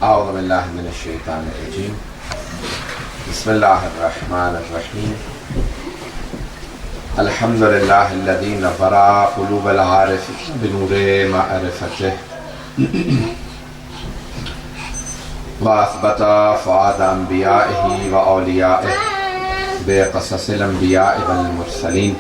اعوذ باللہ من الشیطان الرجیم بسم اللہ الرحمن الرحیم الحمد للہ الذی نور قلوب العارفین بنور معرفتہ واثبت فؤاد انبیائہ واولیائہ بقصص الانبیاء والمرسلین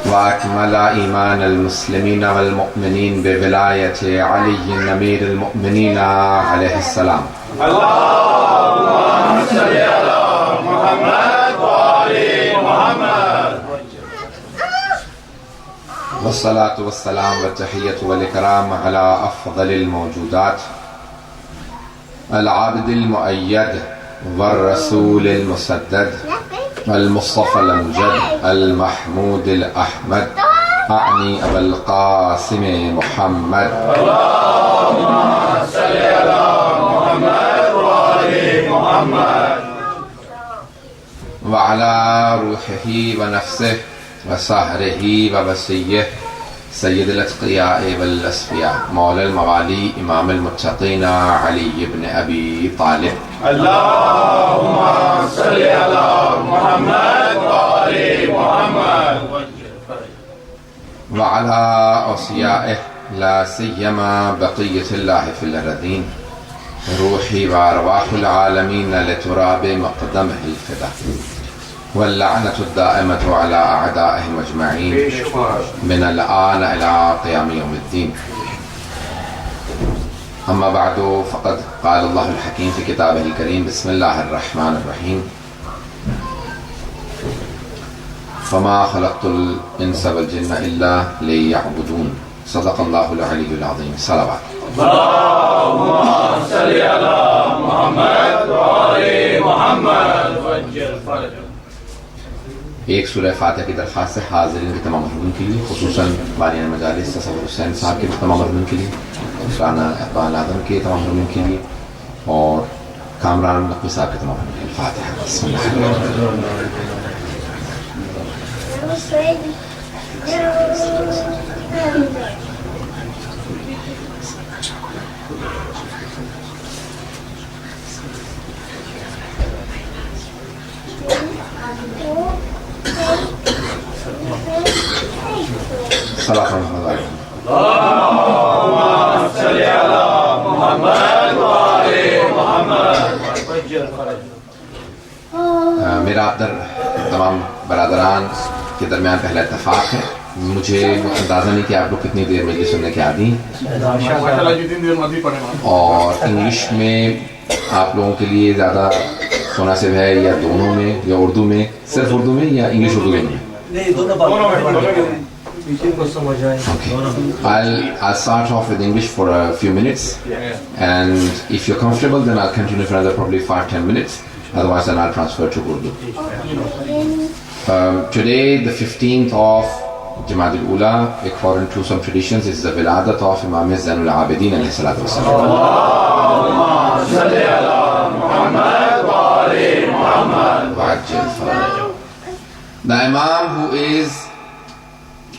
واکمل ایمان المسلمین والمؤمنین بولایت علی امیر المؤمنین علیہ السلام. اللہم صل علی محمد وآل محمد. والصلاة والسلام والتحیۃ والاکرام علی افضل الموجودات العابد المؤید والرسول المسدد المصطفى الامجد المحمود الاحمد اعنی ابا القاسم محمد. اللهم صل على محمد وآل محمد وعلى روحه ونفسه وسهره ووصيه سید الاتقیاء والاسفیاء مولا الموالی امام المتقین علی بن ابی طالب. اللهم صل علی محمد وآل محمد وعلى اوصیائه لا سیما بقیة اللہ فی الارضین روحی وارواح العالمین لتراب مقدمہ الفدا واللعنة الدائمة على أعدائهم أجمعين من الآن إلى قيام يوم الدين. أما بعد فقد قال الله الحكيم في كتابه الكريم بسم الله الرحمن الرحيم فما خلقت الإنس والجن إلا ليعبدون. صدق الله العلي العظيم. صلوات. اللهم صل على محمد وآل محمد وجل فرجهم. ایک سورہ فاتحہ کی درخواست ہے حاضرین کے تمام محرومین کے لیے، خصوصاً بانیان مجالس تصور حسین صاحب کے تمام محرومین کے لیے، رانا اقبال آدم کے تمام محرومین کے لیے، اور کامران نقوی صاحب کے تمام محرومین کے لیے. فاتحہ. بسم صلاة محمد. اللهم صل على محمد وآل محمد. میرا آپ در تمام برادران کے درمیان پہلا اتفاق ہے. مجھے اندازہ نہیں کہ آپ لوگ کتنی دیر مجلس سننے کے عادی ہیں، اور انگلش میں آپ لوگوں کے لیے زیادہ مناسب ہے یا دونوں میں یا اردو میں، صرف اردو میں یا انگلش اردو میں؟ I'll start off with English for a few minutes, and if you're comfortable then I'll continue for another probably 5-10 minutes, otherwise then I'll transfer to Urdu. Today, the 15th of Jamad al-Ula, according to some traditions, is the wiladat of Imam Zain al-Abideen alayhi salatu wassalam. Allahumma salli ala Muhammad wa ali Muhammad wa'ajjal farajah. The Imam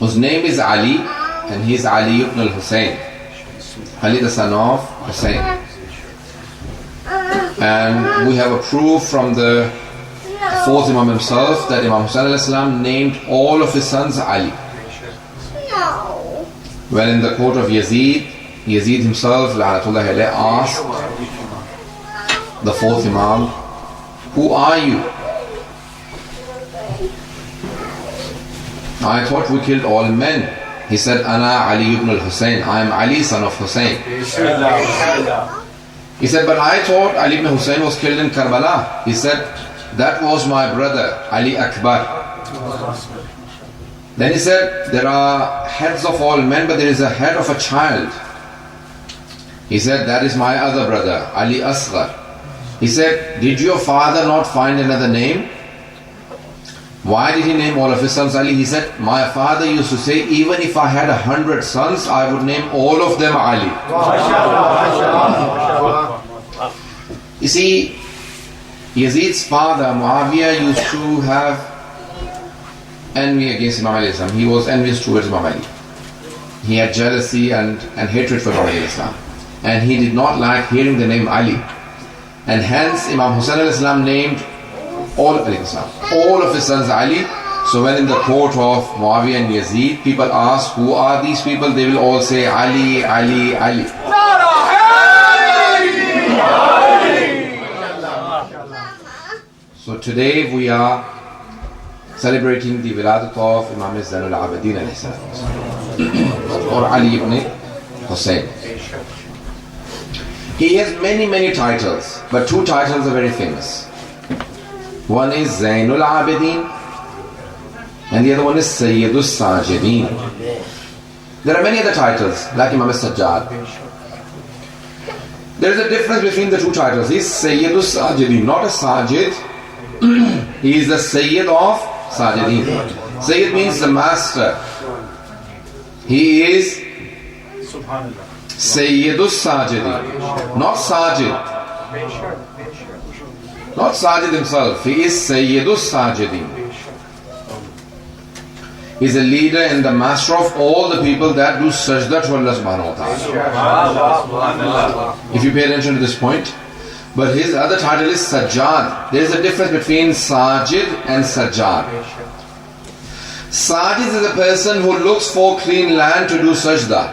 whose name is Ali, and he is Ali ibn al-Hussein, Ali the son of Hussein. And we have a proof from the fourth Imam himself that Imam Hussein alayhi salam named all of his sons Ali. When in the court of Yazid himself la'natullah alayhi asked the fourth Imam, who are you? I thought we killed all men. He said, Ana Ali ibn al-Hussein, I am Ali son of Hussein. He said, but I thought Ali ibn Hussein was killed in Karbala. He said, that was my brother Ali Akbar. Then he said, there are heads of all men, but there is a head of a child. He said, that is my other brother Ali Asghar. He said, did your father not find another name? Why did he name all of his sons Ali? He said, my father used to say, even if I had 100 sons, I would name all of them Ali. You see, Yazid's father, Muawiyah, used to have envy against Imam alayhi salam. He was envious towards Imam Ali. He had jealousy and hatred for Imam alayhi salam. and he did not like hearing the name Ali. And hence Imam Hussain alayhi salam named all of his sons Ali. So when in the court of Muawiyah and Yazid, people ask, who are these people? They will all say Ali, Ali, Ali. So today we are celebrating the wiladat of Imam Zain al-Abideen or Ali ibn Hussain. He has many titles, but two titles are very famous. One is Zain al-Abideen and the other one is Sayyid al-Sajideen. There are many other titles like Imam al-Sajjad. There is a difference between the two titles. He is Sayyid al-Sajideen, not a Sajid. He is the Sayyid of Sajideen. Sayyid means the master. He is Sayyidus Sajideen, not Sajid. Not Sajid himself. He is Sayyidus Sajideen. He is a leader and the master of all the people that do sajda to Allah subhanahu wa ta'ala. If you pay attention to this point. But his other title is Sajjad. There is a difference between Sajid and Sajjad. Sajid is a person who looks for clean land to do sajda.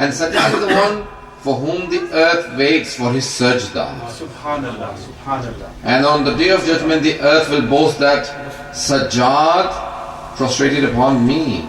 And Sajjad is the one for whom the earth waits for his sajda. Subhanallah, Subhanallah. And on the day of judgment, the earth will boast that Sajjad prostrated upon me.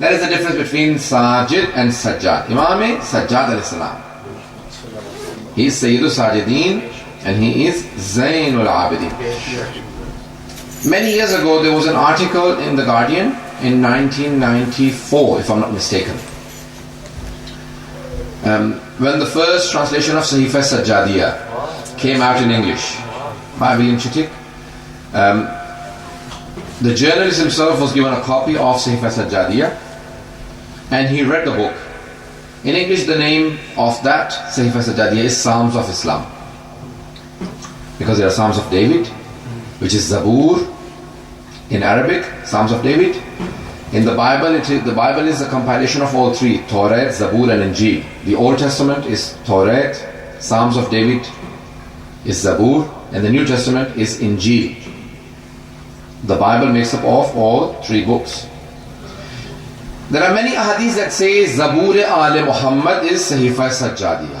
That is the difference between Sajid and Sajjad. Imam Sajjad alayhi salam. He is Sayyidul Sajideen and he is Zain al-Abideen. Many years ago there was an article in The Guardian in 1994, if I'm not mistaken, when the first translation of Sahifa Sajjadiyah came out in English by William Chittick. The journalist himself was given a copy of Sahifa Sajjadiyah and he read the book. In English, the name of that Sahifa Sajjadiyah is Psalms of Islam, because there are Psalms of David, which is Zabur in Arabic, Psalms of David. In the Bible, the Bible is a compilation of all three: Torah, Zabur and Injil. The Old Testament is Torah, Psalms of David is Zabur, and the New Testament is Injil. The Bible makes up of all three books. There are many ahadith that say Zabur Al Muhammad is Sahifa Sajjadiyah.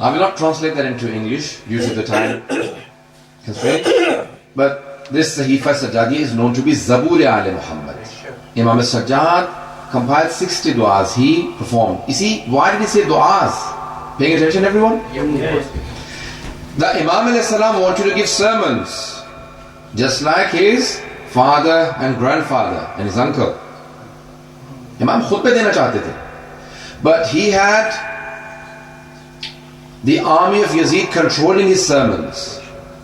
I will not translate that into English due to the time constraint, but this Sahifa Sajjadiyah is known to be Zabur Al Muhammad. Imam al-Sajjad compiled 60 du'as he performed. You see, why did he say du'as? Paying attention, everyone? Yes. The Imam al-Salam wanted to give sermons, just like his father and grandfather and his uncle. Imam khutbah dena chahte the. But he had the army of Yazid controlling his sermons.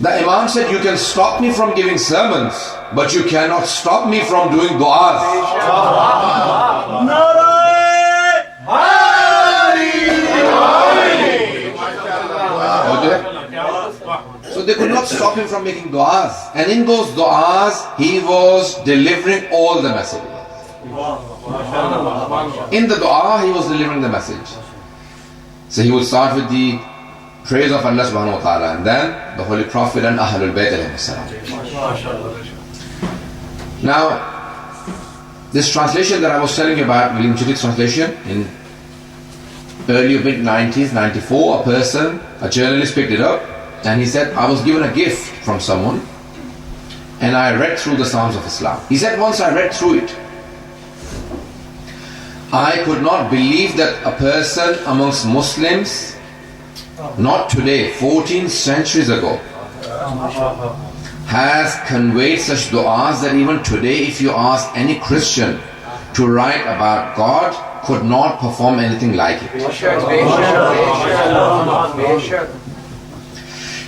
The Imam said, you can stop me from giving sermons, but you cannot stop me from doing du'as. So they could not stop him from making du'as. And in those du'as, he was delivering all the messages. In the du'a, he was delivering the message. So he would start with the praise of Allah subhanahu wa ta'ala, and then the Holy Prophet and Ahlul Bayt alayhi salam. Now, This translation that I was telling you about, William Chittick's translation, in early mid-90s, 94, a journalist picked it up, and he said, I was given a gift from someone, and I read through the Psalms of Islam. He said, once I read through it, I could not believe that a person amongst Muslims, not today, 14 centuries ago, has conveyed such du'as that even today if you ask any Christian to write about God, could not perform anything like it.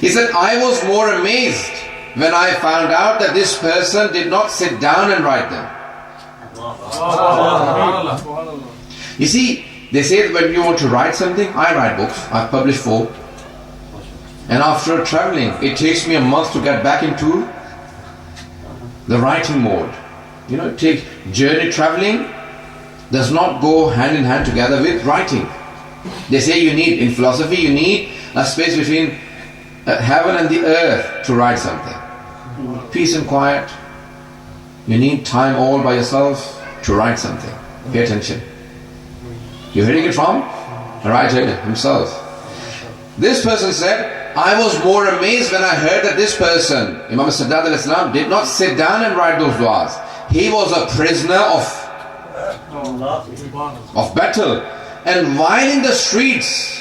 He said, I was more amazed when I found out that this person did not sit down and write them. You see, they say that when you want to write something, I write books. I've published 4. And after traveling, it takes me a month to get back into the writing mode. You know, take journey traveling does not go hand in hand together with writing. They say you need, in philosophy, you need a space between heaven and the earth to write something. Peace and quiet. You need time all by yourself to write something. Pay attention. You're hearing it from the writer himself. This person said, I was more amazed when I heard that this person, Imam Sadat al-Islam, did not sit down and write those du'as. He was a prisoner of battle. And while in the streets,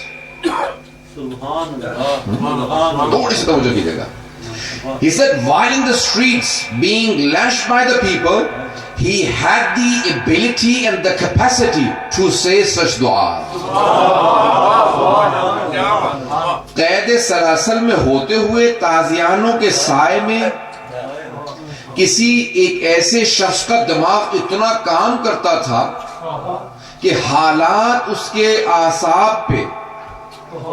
he said, while in the streets being lashed by the people, he had the ability and the capacity to say such du'as. قید سلاسل میں ہوتے ہوئے تازیانوں کے سائے میں کسی ایک ایسے شخص کا دماغ اتنا کام کرتا تھا کہ حالات اس کے اعصاب پہ،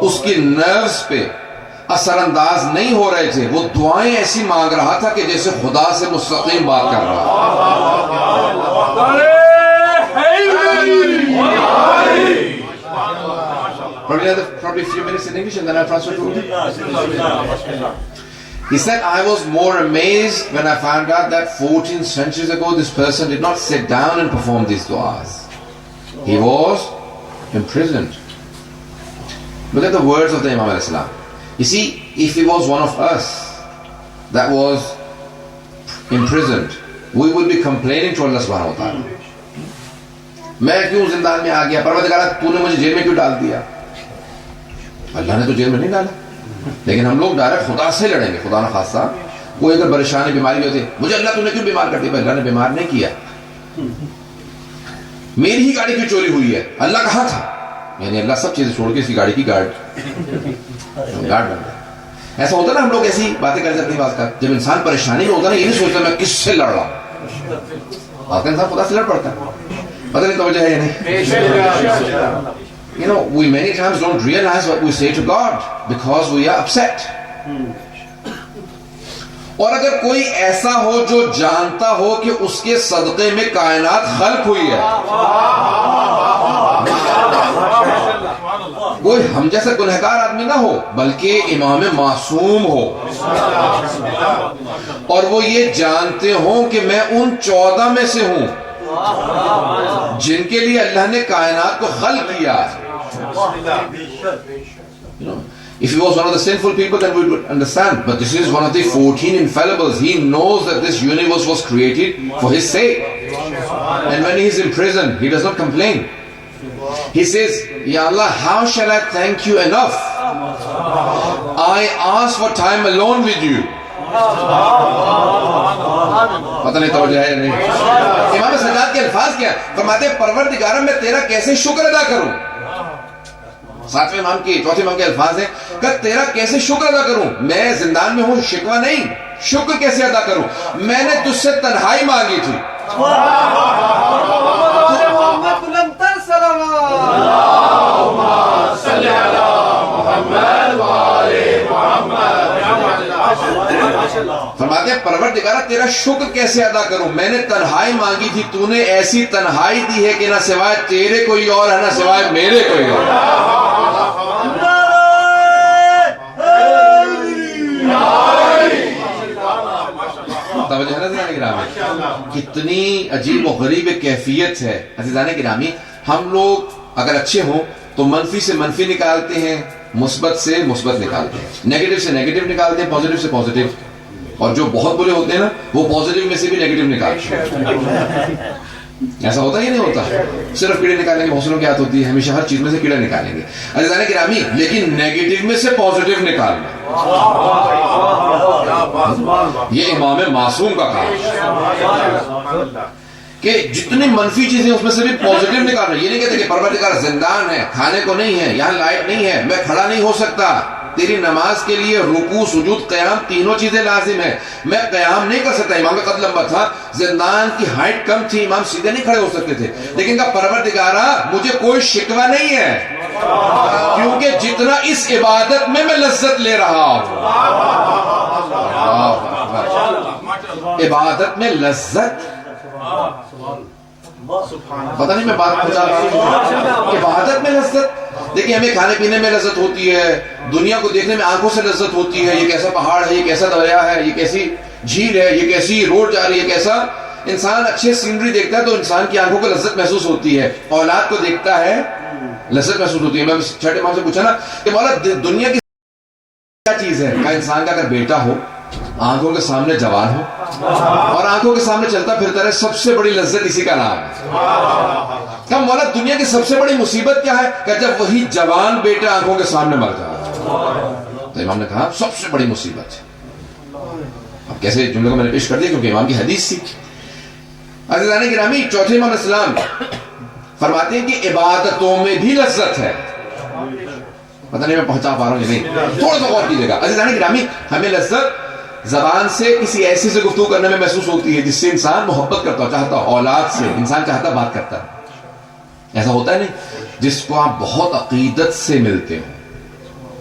اس کی نروز پہ اثر انداز نہیں ہو رہے تھے. وہ دعائیں ایسی مانگ رہا تھا کہ جیسے خدا سے مستقیم بات کر رہا. Probably a few minutes in English and then I'll translate to Urdu. He said, I was more amazed when I found out that 14 centuries ago this person did not sit down and perform these du'as. He was imprisoned. Look at the words of the Imam al-Islam. You see, if he was one of us that was imprisoned, we would be complaining to Allah subhanahu wa ta'ala. میں کیوں زندان میں آ گیا؟ پروردگار تو نے مجھے jail میں کیوں ڈال دیا؟ اللہ نے تو جیل میں نہیں ڈالا، لیکن ہم لوگ ڈائریکٹ خدا سے لڑیں گے. خدا نہ خاصہ کوئی اگر پریشانی بیماری ہوتی، مجھے اللہ تو نے کیوں بیمار کر دیا؟ اللہ نے بیمار نہیں کیا. میری ہی گاڑی کی چوری ہوئی ہے، اللہ کہاں تھا؟ یعنی اللہ سب چیزیں چھوڑ کے اس کی گاڑی کی گارڈ بن گیا. ایسا ہوتا نا، ہم لوگ ایسی باتیں کر جاتے ہیں. بات کر جب انسان پریشانی میں ہوتا ہے نا، یہ نہیں سوچتا میں کس سے لڑ رہا ہوں. بات کا انسان خدا سے لڑ پڑتا ہے. پتہ نہیں توجہ ہے یا نہیں. You know, we many times don't realize what we say to God because we are upset. اور اگر کوئی ایسا ہو جو جانتا ہو کہ اس کے صدقے میں کائنات خلق ہوئی ہے، کوئی ہم جیسا گنہگار آدمی نہ ہو بلکہ امام معصوم ہو، اور وہ یہ جانتے ہوں کہ میں ان 14 میں سے ہوں جن کے لیے اللہ نے کائنات کو خلق کیا. You know, if he was one of the sinful people, then we would understand. But this is one of the 14 infallibles. He knows that this universe was created for his sake. And when he is in prison, he does not complain. He says, Ya Allah, how shall I thank you enough? I ask for time alone with you. پتہ نہیں توجہ ہے یا نہیں. امام سجاد کے الفاظ کیا فرماتے ہیں؟ پروردگارا میں تیرا کیسے شکر ادا کروں. 7ویں امام کی 4تھے امام کے الفاظ ہیں کہ تیرا کیسے شکر ادا کروں. میں زندان میں ہوں، شکوہ نہیں، شکر کیسے ادا کروں. میں نے تجھ سے تنہائی مانگی تھی. فرماتے ہیں پروردگارا تیرا شکر کیسے ادا کروں. میں نے تنہائی مانگی تھی، تو نے ایسی تنہائی دی ہے کہ نہ سوائے تیرے کوئی اور ہے، نہ سوائے میرے کوئی اور. کتنی عجیب و غریب کیفیت ہے عزیزان گرامی. ہم لوگ اگر اچھے ہوں تو منفی سے منفی نکالتے ہیں, مثبت سے مثبت نکالتے ہیں, نیگیٹو سے نیگیٹو نکالتے ہیں, پازیٹو سے پازیٹو. اور جو بہت برے ہوتے ہیں نا وہ پازیٹو میں سے بھی نیگیٹو نکالتے ہیں. ایسا ہوتا ہی نہیں ہوتا. صرف کیڑے نکالیں گے حوصلوں کی عادت ہوتی ہے, ہمیشہ ہر چیز میں سے کیڑا نکالیں گے عزیزان گرامی. لیکن نیگیٹو میں سے پازیٹو نکالنا یہ امام معصوم کا کام ہے کہ جتنی منفی چیزیں اس میں سے بھی پازیٹو نکالنا. یہ نہیں کہتے کہ پروردگار زندان ہے, کھانے کو نہیں ہے, یہاں لائٹ نہیں ہے, میں کھڑا نہیں ہو سکتا. تیری نماز کے لیے رکوع سجود قیام تینوں چیزیں لازم ہیں, میں قیام نہیں کر سکتا. امام کا قد لمبا تھا, زندان کی ہائٹ کم تھی, امام سیدھے نہیں کھڑے ہو سکتے تھے. لیکن کہا پروردگارا مجھے کوئی شکوہ نہیں ہے کیونکہ جتنا اس عبادت میں لذت لے رہا ہوں. عبادت میں لذت, پتہ نہیں میں بات پہنچا رہا ہوں. عبادت میں لذت. دیکھیں ہمیں کھانے پینے میں لذت ہوتی ہے, دنیا کو دیکھنے میں آنکھوں سے لذت ہوتی ہے. یہ کیسا پہاڑ ہے, یہ کیسا دریا ہے, یہ کیسی جھیل ہے, یہ کیسی روڈ جا رہی ہے, کیسا انسان اچھے سینری دیکھتا ہے تو انسان کی آنکھوں کو لذت محسوس ہوتی ہے. اولاد کو دیکھتا ہے لذت محسوس ہوتی ہے. میں چھٹے امام سے پوچھا نا کہ مولا دنیا کی کیا چیز ہے, کہا انسان کا اگر بیٹا ہو, آنکھوں کے سامنے جوان ہو اور آنکھوں کے سامنے چلتا پھرتا رہے, سب سے بڑی لذت اسی کا نام ہے. کہا مولا دنیا کی سب سے بڑی مصیبت کیا ہے, کہ جب وہی جوان بیٹا آنکھوں کے سامنے مر جائے. تو امام نے کہا سب سے بڑی مصیبت ہے. اب کیسے جملے کو میں نے پیش کر دیا کیونکہ امام کی حدیث تھی. عزیزان گرامی, چوتھے امام اسلام فرماتے ہیں کہ عبادتوں میں بھی لذت ہے. پتہ نہیں میں پہنچا پا رہا ہوں یا نہیں, تھوڑا سا غور کیجیے گا. عزیزان گرامی, ہمیں لذت زبان سے کسی ایسی سے گفتگو کرنے میں محسوس ہوتی ہے جس سے انسان محبت کرتا ہو, چاہتا ہو. اولاد سے انسان چاہتا بات کرتا ہے. ایسا ہوتا ہے نہیں جس کو آپ بہت عقیدت سے ملتے ہو,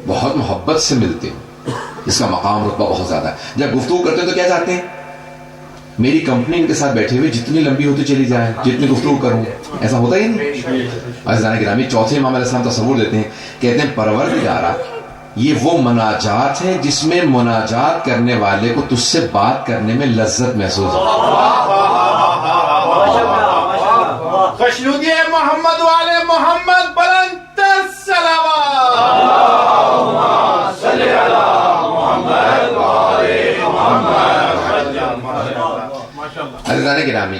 بہت محبت سے ملتے ہو, جس کا مقام رتبہ بہت زیادہ ہے. جب گفتگو کرتے ہیں تو کیا چاہتے ہیں, میری کمپنی ان کے ساتھ بیٹھے ہوئے جتنی لمبی ہوتی چلی جائے, جتنی گفتگو کروں. ایسا ہوتا ہی نہیں. عزیزان گرامی, چوتھے امام علیہ السلام تصور دیتے ہیں, کہتے ہیں پروردگارا یہ وہ مناجات ہے جس میں مناجات کرنے والے کو تجھ سے بات کرنے میں لذت محسوس ہوتی خوشنودی محمد والے محمد بلند صلوات. اللہم صلی علی محمد والے محمد. عزیزان گرامی,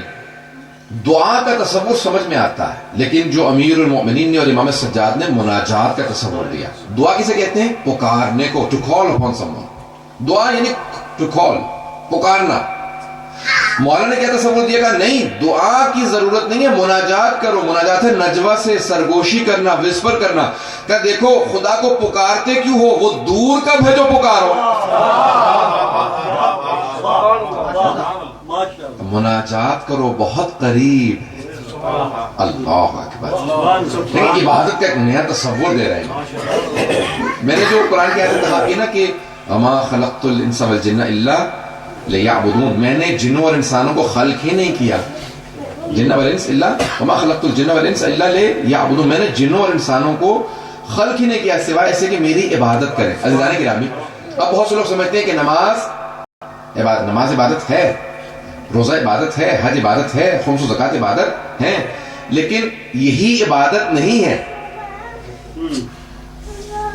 دعا کا تصور سمجھ میں آتا ہے, لیکن جو امیر المؤمنین نے اور امام سجاد نے مناجات کا تصور دیا. دعا کسے کہتے ہیں, پکارنے کو, to call upon someone. دعا یعنی to call, پکارنا. مولا نے کیا تصور دیا, کہا نہیں دعا کی ضرورت نہیں ہے, مناجات کرو. مناجات ہے نجوہ سے سرگوشی کرنا, وسپر کرنا. کہا دیکھو خدا کو پکارتے کیوں ہو, وہ دور کب ہے جو پکارو. مناجات کرو, بہت قریب. اللہ اکبر. لیکن عبادت کا ایک نیا تصور دے رہے ہیں. میں نے جو قرآن کی آیت انتخاب کی نا کہ وما خلقت الانس والجن الا لیعبدون, میں نے جنوں اور انسانوں کو خلق ہی نہیں کیا. جن والانس الا وما خلقت الجن والانس الا لیعبدون, میں نے جنوں اور انسانوں کو خلق ہی نہیں کیا سوائے ایسے کہ میری عبادت کریں. عزیزان گرامی, اب بہت سے لوگ سمجھتے ہیں کہ نماز عبادت ہے, روزہ عبادت ہے, حج عبادت ہے, خمس و زکوٰۃ عبادت ہے, لیکن یہی عبادت نہیں ہے.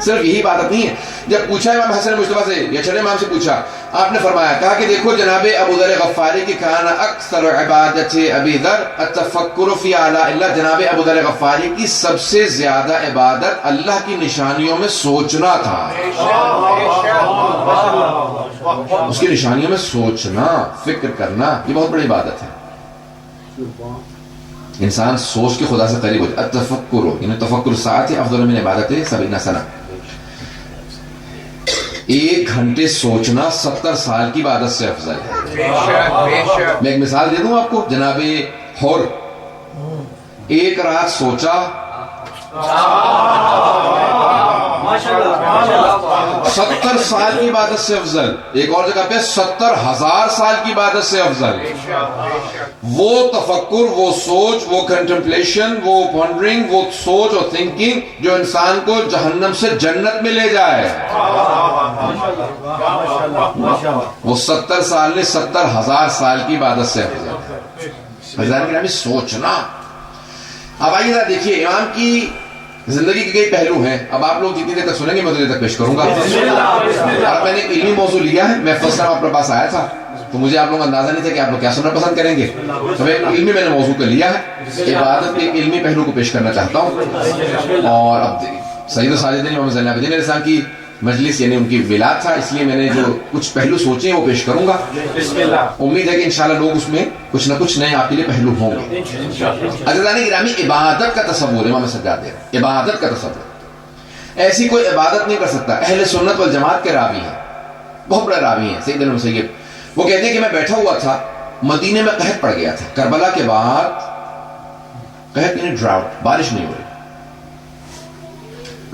صرف یہی عبادت نہیں ہے. جب پوچھا امام حسن مصطفیٰ سے یا چھٹے امام سے پوچھا, آپ نے فرمایا, کہا کہ دیکھو جناب ابو ذر غفاری کی کان اکثر عبادت ابی ذر التفکر فی اعلیٰ اللہ. جناب ابو ذر غفاری کی سب سے زیادہ عبادت اللہ کی نشانیوں میں سوچنا تھا. اس کی نشانیوں میں سوچنا, فکر کرنا, یہ بہت بڑی عبادت ہے. انسان سوچ کے خدا سے قریب ہو جائے. التفکر یعنی تفکر ساعت افضل من عبادت 70 سنہ. 1 گھنٹے سوچنا 70 سال کی عبادت سے افضل ہے. میں ایک مثال دے دوں آپ کو. جناب حر 1 رات سوچا 70 سال کی عبادت سے افضل. ایک اور جگہ پہ 70,000 سال کی عبادت سے افضل. وہ تفکر, وہ سوچ, وہ کنٹمپلیشن, وہ پونڈرنگ, وہ سوچ اور تھنکنگ جو انسان کو جہنم سے جنت میں لے جائے, وہ 70 سال نے 70,000 سال کی عبادت سے افضل. حضرات گرامی سوچنا. اب آئیے ذرا دیکھیے امام کی زندگی کے کئی پہلو ہیں. اب آپ لوگ جتنی دیر تک سنیں گے میں اتنی دیر تک پیش کروں گا. اور میں نے ایک علمی موضوع لیا ہے. میں فرسٹ ٹائم آپ کے پاس آیا تھا تو مجھے آپ لوگوں کا اندازہ نہیں تھا کہ آپ لوگ کیا سننا پسند کریں گے. تو میں علمی میں نے موضوع کو لیا ہے. عبادت کے علمی پہلو کو پیش کرنا چاہتا ہوں. اور اب سید الساجدین امام زین العابدین علیہ السلام کی مجلس یعنی ان کی ولادت تھا, اس لیے میں نے جو کچھ پہلو سوچے ہیں وہ پیش کروں گا. امید ہے کہ انشاءاللہ لوگ اس میں کچھ نہ کچھ نئے آپ کے لیے پہلو ہوں گے. عزیزان گرامی عبادت کا تصور امام سجاد دے رہے, عبادت کا تصور. ایسی کوئی عبادت نہیں کر سکتا. اہل سنت والجماعت کے راوی ہیں, بہت بڑے راوی ہیں سید المسیب. وہ کہتے ہیں کہ میں بیٹھا ہوا تھا, مدینے میں قحط پڑ گیا تھا. کربلا کے بعد قحط یعنی ڈراؤٹ, بارش نہیں ہو رہی.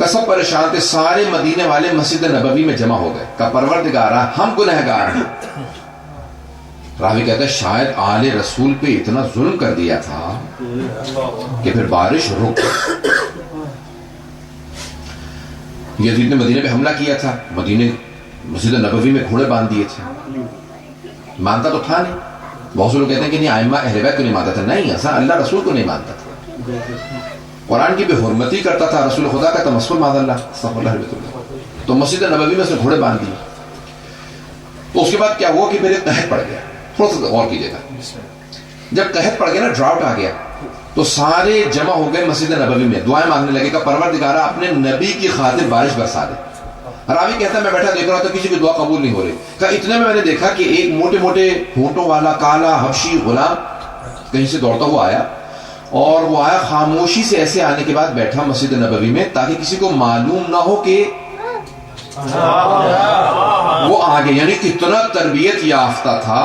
سب پریشان تھے. سارے مدینے والے مسجد نبوی میں جمع ہو گئے. کہ پروردگارا ہم گنہگار ہیں. راوی کہتا ہے شاید آل رسول پہ اتنا ظلم کر دیا تھا کہ پھر بارش رک. یزید نے مدینے پہ حملہ کیا تھا, مدینے مسجد نبوی میں گھوڑے باندھ دیے تھے. مانتا تو تھا نہیں. بہت سے لوگ کہتے ہیں کہ نہیں ائمہ اہل بیت کو نہیں مانتا تھا. نہیں, ایسا اللہ رسول کو نہیں مانتا تھا. قرآن کی بے حرمتی کرتا تھا, رسول خدا کا تمسخر معاذ اللہ استغفر اللہ رب اللہ. تو مسجد نبوی میں سے گھوڑے باندھ دیے. تو اس کے بعد کیا ہوا کہ پھر قحط پڑ گیا. تھوڑا سا غور کیجیے گا. جب قحط پڑ گیا نا, ڈراؤٹ آ گیا, تو سارے جمع ہو گئے مسجد نبوی میں. دعائیں مانگنے لگے کہ پروردگارا اپنے نبی کی خاطر بارش برسا دے. راوی کہتا ہے میں بیٹھا دیکھ رہا تھا, کسی کی دعا قبول نہیں ہو رہی. کہ اتنے میں نے دیکھا کہ ایک موٹے موٹے ہونٹوں والا کالا حبشی غلام کہیں سے دوڑتا ہوا آیا. اور وہ آیا خاموشی سے, ایسے آنے کے بعد بیٹھا مسجد نبوی میں تاکہ کسی کو معلوم نہ ہو کہ وہ آگے. یعنی اتنا تربیت یافتہ تھا,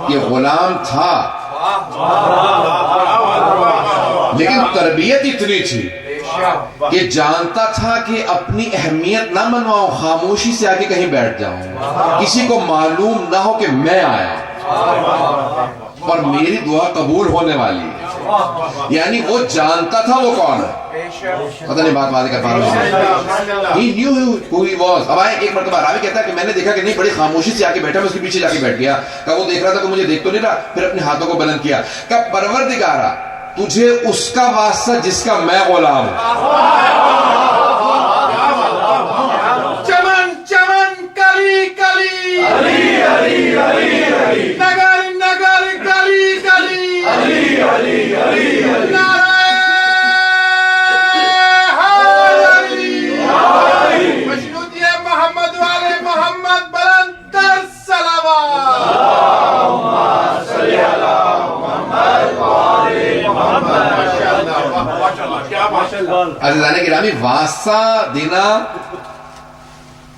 یہ غلام تھا لیکن تربیت اتنی تھی کہ جانتا تھا کہ اپنی اہمیت نہ منواؤں, خاموشی سے آگے کہیں بیٹھ جاؤں, کسی کو معلوم نہ ہو کہ میں آیا اور میری دعا قبول ہونے والی ہے. یعنی وہ جانتا تھا وہ کون ہے. پتہ نہیں بات واضح کر پا رہا ہوں. He knew who he was. اب آئے ایک مرتبہ راوی کہتا ہے کہ میں نے دیکھا کہ نہیں, بڑی خاموشی سے آ کے بیٹھا, میں اس کے پیچھے جا کے بیٹھ گیا. کہ وہ دیکھ رہا تھا کہ مجھے دیکھ تو نہیں رہا. پھر اپنے ہاتھوں کو بلند کیا کہ پروردگارا تجھے اس کا واسطہ جس کا میں غلام ہوں. چمن چمن کلی کلی علی علی علی علی, نگر نگر گلی گلی علی علی علی علی, نعرہ حیدری, مشروطی محمد والے محمد بلند تر صلوات. اللہم صلی علی محمد والے محمد. عزیزان گرامی, واسطہ دینا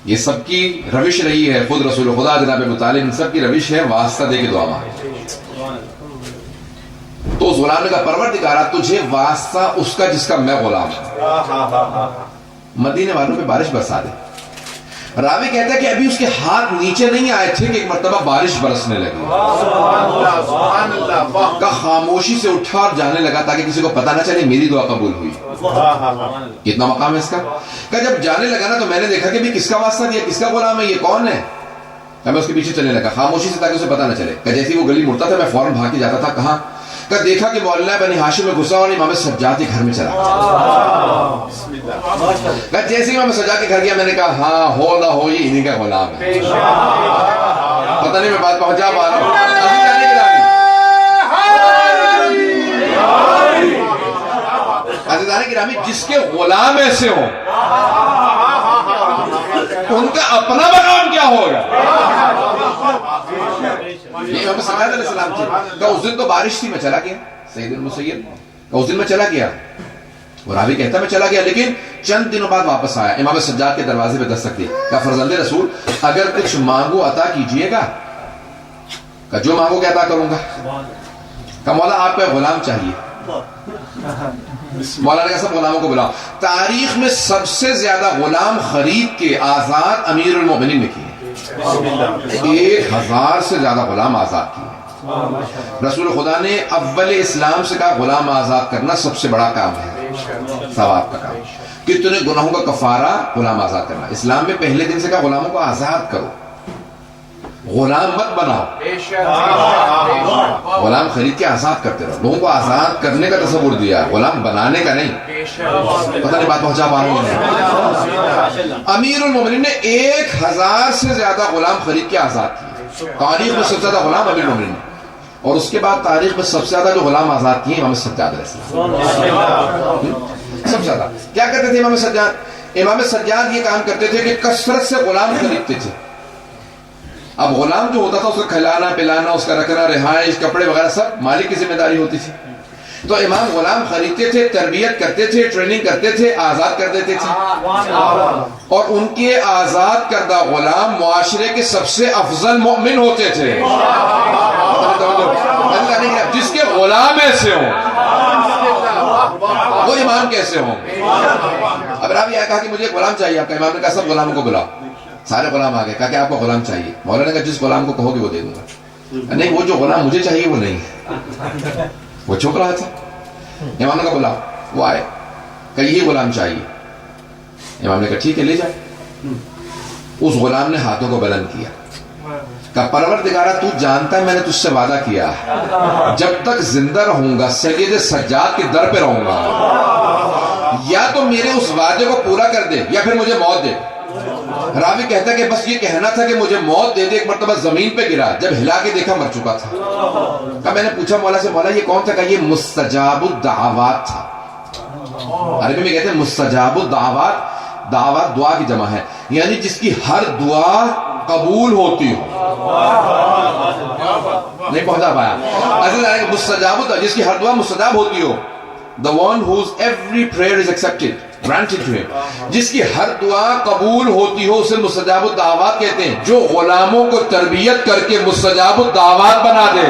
یہ سب کی روش رہی ہے. خود رسول خدا جناب ابو طالب ان سب کی روش ہے, واسطہ دے کے دعا مانگے. تو اس غلام نے کہا پروردگارا تجھے واسطہ اس کا جس کا میں غلام ہوں, مدینے والوں پہ بارش برسا دے. راوی کہتا ہے کہ ابھی اس کے ہاتھ نیچے نہیں آئے تھے کہ ایک مرتبہ بارش برسنے لگی. کہ خاموشی سے اٹھا اور جانے لگا تاکہ کسی کو پتہ نہ چلے میری دعا قبول ہوئی. کتنا مقام ہے اس کا. کہ جب جانے لگا نا تو میں نے دیکھا کہ بھی کس کا واسطہ دیا, کس کا غلام ہے, یہ کون ہے. میں اس کے پیچھے چلنے لگا خاموشی سے تاکہ اسے پتہ نہ چلے. کہ جیسے وہ گلی مڑتا تھا میں فوراً بھاگ کے جاتا تھا. کہاں کہ دیکھا کہ مولا بنی ہاشم میں گھسا اور امام سجاد کے گھر میں چلا. کہ جیسے امام سجاد کے گھر گیا میں نے کہا ہاں ہو نہ ہو یہ انہی کا غلام ہے. پتہ نہیں میں بات پہنچا پا رہا ہوں. عزیزان گرامی, جس کے غلام ایسے ہوں ان کا اپنا مقام کیا ہوگا. یہ امام سجاد علیہ السلام تھے. کہ اس دن تو بارش تھی, میں چلا گیا. سید المسیب کہ اس دن میں چلا گیا. وہ راوی کہتا ہے میں چلا گیا لیکن چند دنوں بعد واپس آیا. امام سجاد کے دروازے پہ دستک دی. کہ فرزند رسول اگر کچھ مانگو عطا کیجئے گا. کہ جو مانگو کہ عطا کروں گا. کہ مولا آپ کا غلام چاہیے. مولا نے کہا سب غلاموں کو بلاؤ. تاریخ میں سب سے زیادہ غلام خرید کے آزاد امیر المومنین نے کیے. 1000 سے زیادہ غلام آزاد کیے. رسول خدا نے اول اسلام سے کہا غلام آزاد کرنا سب سے بڑا کام ہے, ثواب کا کام. کتنے گناہوں کا کفارہ غلام آزاد کرنا. اسلام میں پہلے دن سے کہا غلاموں کو آزاد کرو. غلام مت بناؤ، غلام خرید کے آزاد کرتے رہو. لوگوں کو آزاد کرنے کا تصور دیا، غلام بنانے کا نہیں. پتہ نہیں بات پہنچا پا رہا ہوں. امیر المومنین نے 1000 سے زیادہ غلام خرید کے آزاد کیے. تاریخ میں سب سے زیادہ غلام امیر المومنین نے، اور اس کے بعد تاریخ میں سب سے زیادہ جو غلام آزاد کیے امام سجاد علیہ السلام. سب سے زیادہ کیا کرتے تھے امام سجاد؟ امام سجاد یہ کام کرتے تھے کہ کثرت سے غلام خریدتے تھے. اب غلام جو ہوتا تھا اس کا کھلانا پلانا، اس کا رکھنا، رہائش، کپڑے وغیرہ سب مالک کی ذمہ داری ہوتی تھی. تو امام غلام خریدتے تھے، تربیت کرتے تھے، ٹریننگ کرتے تھے، آزاد کر دیتے تھے. اور ان کے آزاد کردہ غلام معاشرے کے سب سے افضل مومن ہوتے تھے. جس کے غلام ایسے ہوں وہ امام کیسے ہوں. اب راوی آیا کہا کہ مجھے غلام چاہیے آپ کا. امام نے کہا سب غلاموں کو بلاؤ. سارے غلام آ گئے. کہا کہ آپ کو غلام چاہیے. مولانا نے کہا جس غلام کو کہو گے وہ دے دوں گا. نہیں، وہ جو غلام مجھے چاہیے وہ نہیں. وہ چھپ رہا تھا. امام نے کہا بلاؤ. وہ آئے، کہ یہ غلام چاہیے. امام نے کہا ٹھیک ہے لے جائے. اس غلام نے ہاتھوں کو بلند کیا، کہ پروردگارہ تو جانتا ہے میں نے تجھ سے وعدہ کیا ہے جب تک زندہ رہوں گا سید سجاد کے در پہ رہوں گا، یا تو میرے اس وعدے کو پورا کر دے یا پھر مجھے موت دے. راوی کہتا ہے کہ بس یہ کہنا تھا کہ مجھے موت دے دے. ایک مرتبہ زمین پہ گرا، جب ہلا کے دیکھا مر چکا تھا. کہ میں نے پوچھا مولا سے، مولا یہ کون تھا؟ کہ یہ مستجاب الدعوات تھا. عربی میں کہتے ہیں مستجاب الدعوات. دعوات دعا کی جمع ہے، یعنی جس کی ہر دعا قبول ہوتی ہو. نہیں پہنچا پایا. مستجاب جس کی ہر دعا مستجاب ہوتی ہو. The one whose every prayer is accepted, granted to him. جس کی ہر دعا قبول ہوتی ہو اسے مستجاب الدعوات کہتے ہیں. جو غلاموں کو تربیت کر کے مستجاب الدعوات بنا دے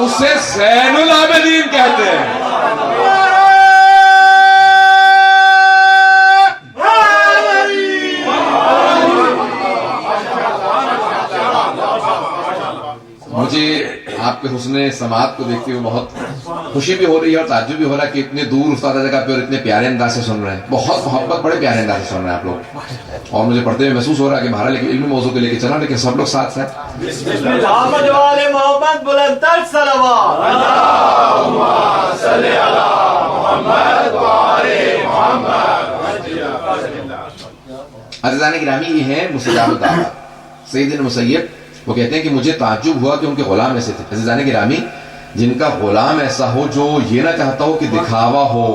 اسے زین العابدین کہتے ہیں. مجھے آپ کے حسن سماعت کو دیکھتے ہوئے بہت خوشی بھی ہو رہی ہے اور تعجب بھی ہو رہا ہے کہ اتنے دور استاد جگہ پہ اور اتنے پیارے انداز سے سن رہے ہیں. بہت محبت، بڑے پیارے انداز سے سن رہے ہیں آپ لوگ. اور مجھے پڑھتے ہوئے محسوس ہو رہا ہے کہ بہرحال ایک علمی موضوع کو لے کے چلا، لیکن سب لوگ ساتھ ہیں. عزیزان گرامی، یہ ہیں مستجاب الدعوات. سیدنا مسیب وہ کہتے ہیں کہ مجھے تعجب ہوا کہ ان کے غلام ایسے تھے. عزیزان گرامی، جن کا غلام ایسا ہو جو یہ نہ چاہتا ہو کہ دکھاوا ہو،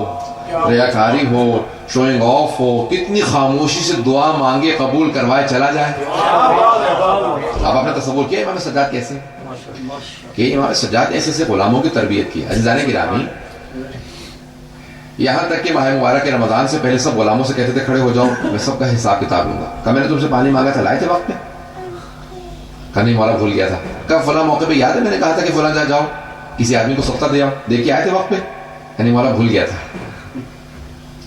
ریاکاری ہو، شوئنگ آف ہو، کتنی خاموشی سے دعا مانگے قبول کروائے چلا جائے. اب آپ نے تصور کیا امام سجاد کیسے، کہ امام سجاد ایسے سے غلاموں کی تربیت کی. عزیزان گرامی، یہاں تک کہ ماہ مبارک رمضان سے پہلے سب غلاموں سے کہتے تھے کھڑے ہو جاؤ میں سب کا حساب کتاب لوں گا. کہ میں نے تم سے پانی مانگا تھا، لائے تھے وقت پہ؟ کہ نہیں مولا بھول گیا تھا. کہ فلاں موقع پہ یاد ہے میں نے کہا تھا کہ فلاں جاؤ کسی آدمی کو صدقہ دے آؤ، دے کے آئے تھے وقت پہ؟ کہ نہیں مولا بھول گیا تھا.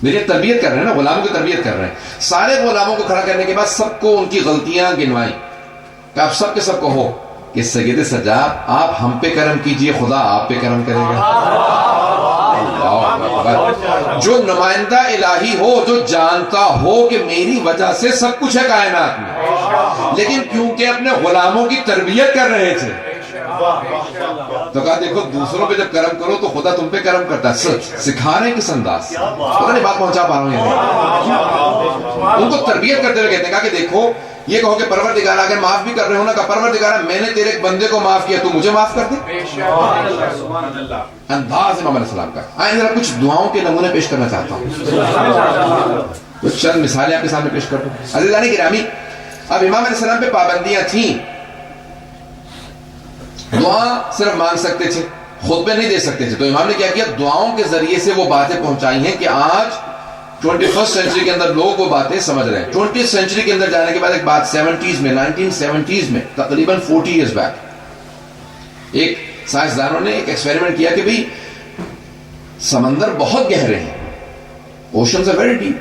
میری تربیت کر رہے ہیں نا، غلاموں کی تربیت کر رہے ہیں. سارے غلاموں کو کھڑا کرنے کے بعد سب کو ان کی غلطیاں گنوائیں. کہ آپ سب کے سب کہو کہ سید سجاد آپ ہم پہ کرم کیجئے، خدا آپ پہ کرم کرے گا. جو نمائندہ الہی ہو، جو جانتا ہو کہ میری وجہ سے سب کچھ ہے کائنات میں، لیکن کیونکہ اپنے غلاموں کی تربیت کر رہے تھے تو کہا دیکھو دوسروں پہ جب کرم کرو تو خدا تم پہ کرم کرتا ہے. سکھا رہے ہیں کس انداز سے، پتہ نہیں بات پہنچا پا رہا ہوں یہاں. ان کو تربیت کرتے ہوئے کہتے ہیں کہ دیکھو یہ کہو کہ پروردگارہ اگر معاف بھی کر رہے ہو نا، کہ پروردگارہ میں نے تیرے ایک بندے کو معاف کیا تو مجھے معاف کر دے. انداز امام علیہ السلام کا. آئیں ذرا کچھ دعاؤں کے نمونے پیش کرنا چاہتا ہوں، کچھ چند مثالیں آپ کے سامنے پیش کر دوں. عزیزان گرامی، اب امام علیہ السلام پہ پابندیاں تھیں. دعا صرف مانگ سکتے تھے، خطبے نہیں دے سکتے تھے. تو امام نے کیا کیا؟ دعاؤں کے ذریعے سے وہ باتیں پہنچائی ہیں کہ آج 21 سینچری کے اندر لوگ وہ باتیں سمجھ رہے ہیں. 20 سینچری کے اندر جانے کے بعد ایک بات 70s میں 1970s میں تقریباً 40 ایئرز بیک ایک سائنسدانوں نے ایک ایکسپیریمنٹ کیا کہ بھئی سمندر بہت گہرے ہیں، اوشنز are very deep.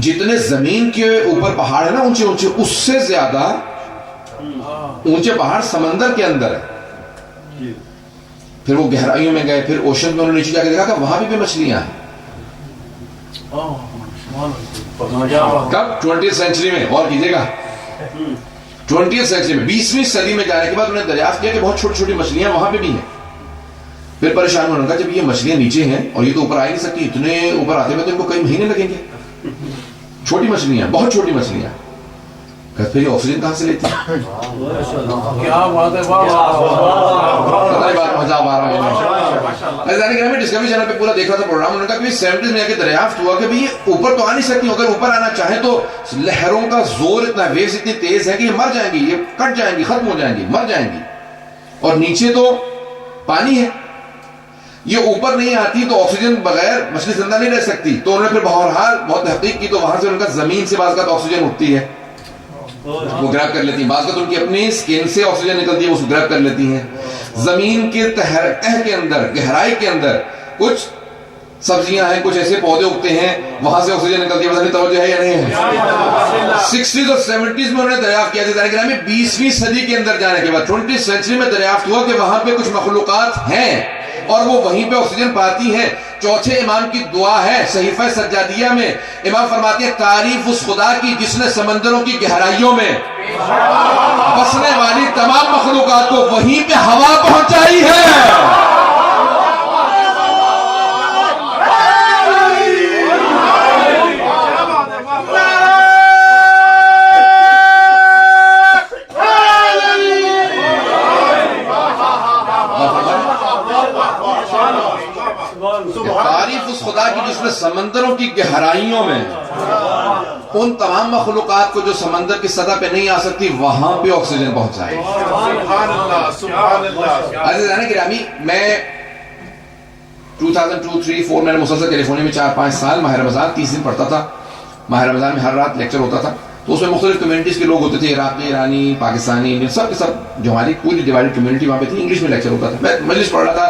جتنے زمین کے اوپر پہاڑ ہیں نا اونچے اونچے، اس سے زیادہ اونچے پہاڑ سمندر کے اندر ہے. پھر وہ گہرائیوں میں گئے، پھر اوشن میں انہوں نے نیچے جا کے دیکھا کہ وہاں بھی مچھلیاں ہیں. کب؟ 20 سینچری میں. غور کیجئے گا. 20th سینچری میں 20ویں صدی میں جانے کے بعد انہوں نے دریافت کیا کہ بہت چھوٹی چھوٹی مچھلیاں وہاں پہ بھی ہیں. پھر پریشان ہونے لگا جب یہ مچھلیاں نیچے ہیں اور یہ تو اوپر آ نہیں سکتی, اتنے اوپر آتے ہوئے تو ان کو کئی مہینے لگیں گے, چھوٹی مچھلیاں, بہت چھوٹی مچھلیاں, پھر یہ آکسیجن کہاں سے لیتی ہے؟ کیا بات ہے, ڈسکوری چینل پہ پورا دیکھ رہا تھا پروگرام, انہوں نے کہا کہ 70s میں آ کے دریافت ہوا کہ یہ اوپر تو آ نہیں سکتی, اگر اوپر آنا چاہے تو لہروں کا زور اتنا, ویوز اتنی تیز ہے کہ یہ مر جائیں گی, یہ کٹ جائیں گی, ختم ہو جائیں گی, مر جائیں گی, اور نیچے تو پانی ہے, یہ اوپر نہیں آتی تو آکسیجن بغیر مچھلی زندہ نہیں رہ سکتی. تو انہوں نے پھر بہرحال بہت تحقیق کی, تو وہاں سے ان کا زمین سے بعض کا آکسیجن اٹھتی ہے, وہ گریب کر لیتی ہیں, بعض کا ان کی اپنی سکن سے آکسیجن نکلتی ہے, وہ اس کو گریب کر لیتی ہیں. زمین کے تہ کے اندر, گہرائی کے اندر کچھ سبزیاں ہیں, کچھ ایسے پودے اگتے ہیں, وہاں سے آکسیجن نکلتی ہے. پتہ نہیں توجہ ہے یا نہیں ہے. 60s اور 70s میں انہوں نے دریافت کیا تھا, 20ویں صدی کے اندر جانے کے بعد 20th سینچری میں دریافت ہوا کہ وہاں پہ کچھ مخلوقات ہیں اور وہ وہیں پہ آکسیجن پاتی ہیں. چوتھے امام کی دعا ہے صحیفہ سجادیہ میں, امام فرماتے ہیں تعریف اس خدا کی جس نے سمندروں کی گہرائیوں میں بسنے والی تمام مخلوقات کو وہیں پہ ہوا پہنچائی ہے. تعریف اس خدا کی جس نے سمندروں کی گہرائیوں میں ان تمام مخلوقات کو جو سمندر کی سطح پہ نہیں آ سکتی وہاں پہ آکسیجن پہنچائے. عزیزان گرامی, میں 2002, 3, 4 میں نے مسلسل کیلیفورنیا میں 4-5 سال ماہ رمضان 30 دن پڑھتا تھا. ماہ رمضان میں ہر رات لیکچر ہوتا تھا, تو اس میں مختلف کمیونٹیز کے لوگ ہوتے تھے, عراقی, ایرانی, پاکستانی, انڈین, سب کے سب جو ہماری پوری ڈیوائڈڈ کمیونٹی وہاں پہ تھی. انگلش میں لیکچر ہوتا تھا, میں مجلس پڑھ رہا تھا,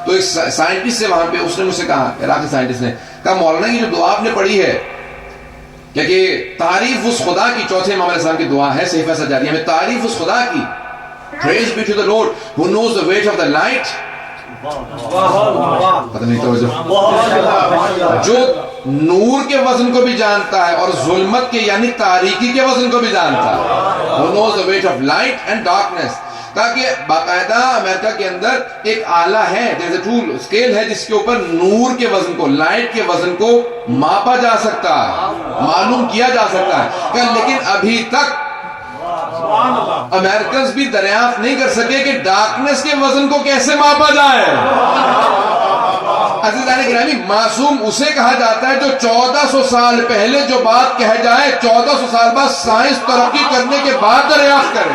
تو ایک سائنٹسٹ سے وہاں پہ, اس نے مجھ سے کہا, عراقی سائنٹسٹ نے کہا, مولانا یہ جو دعا آپ نے پڑھی ہے کہ تعریف اس خدا کی, چوتھے امام علیہ السلام کی دعا ہے صحیفہ سجادیہ میں, تعریف اس خدا کی, praise be to the Lord who knows the weight of the light, پتہ نہیں توجہ, جو نور کے وزن کو بھی جانتا ہے اور ظلمت کے یعنی تاریکی کے وزن کو بھی جانتا ہے, who knows the weight of light and darkness. تاکہ باقاعدہ امریکہ کے اندر ایک آلہ ہے, there is a tool, scale ہے جس کے اوپر نور کے وزن کو, لائٹ کے وزن کو ماپا جا سکتا ہے, معلوم کیا جا سکتا ہے. لیکن ابھی تک امریکنز بھی دریافت نہیں کر سکے کہ ڈارکنس کے وزن کو کیسے ماپا جائے. عزیزان گرامی, معصوم اسے کہا جاتا ہے جو 1400 سال پہلے جو بات کہہ جائے 1400 سال بعد سائنس ترقی کرنے کے بعد دریافت کرے.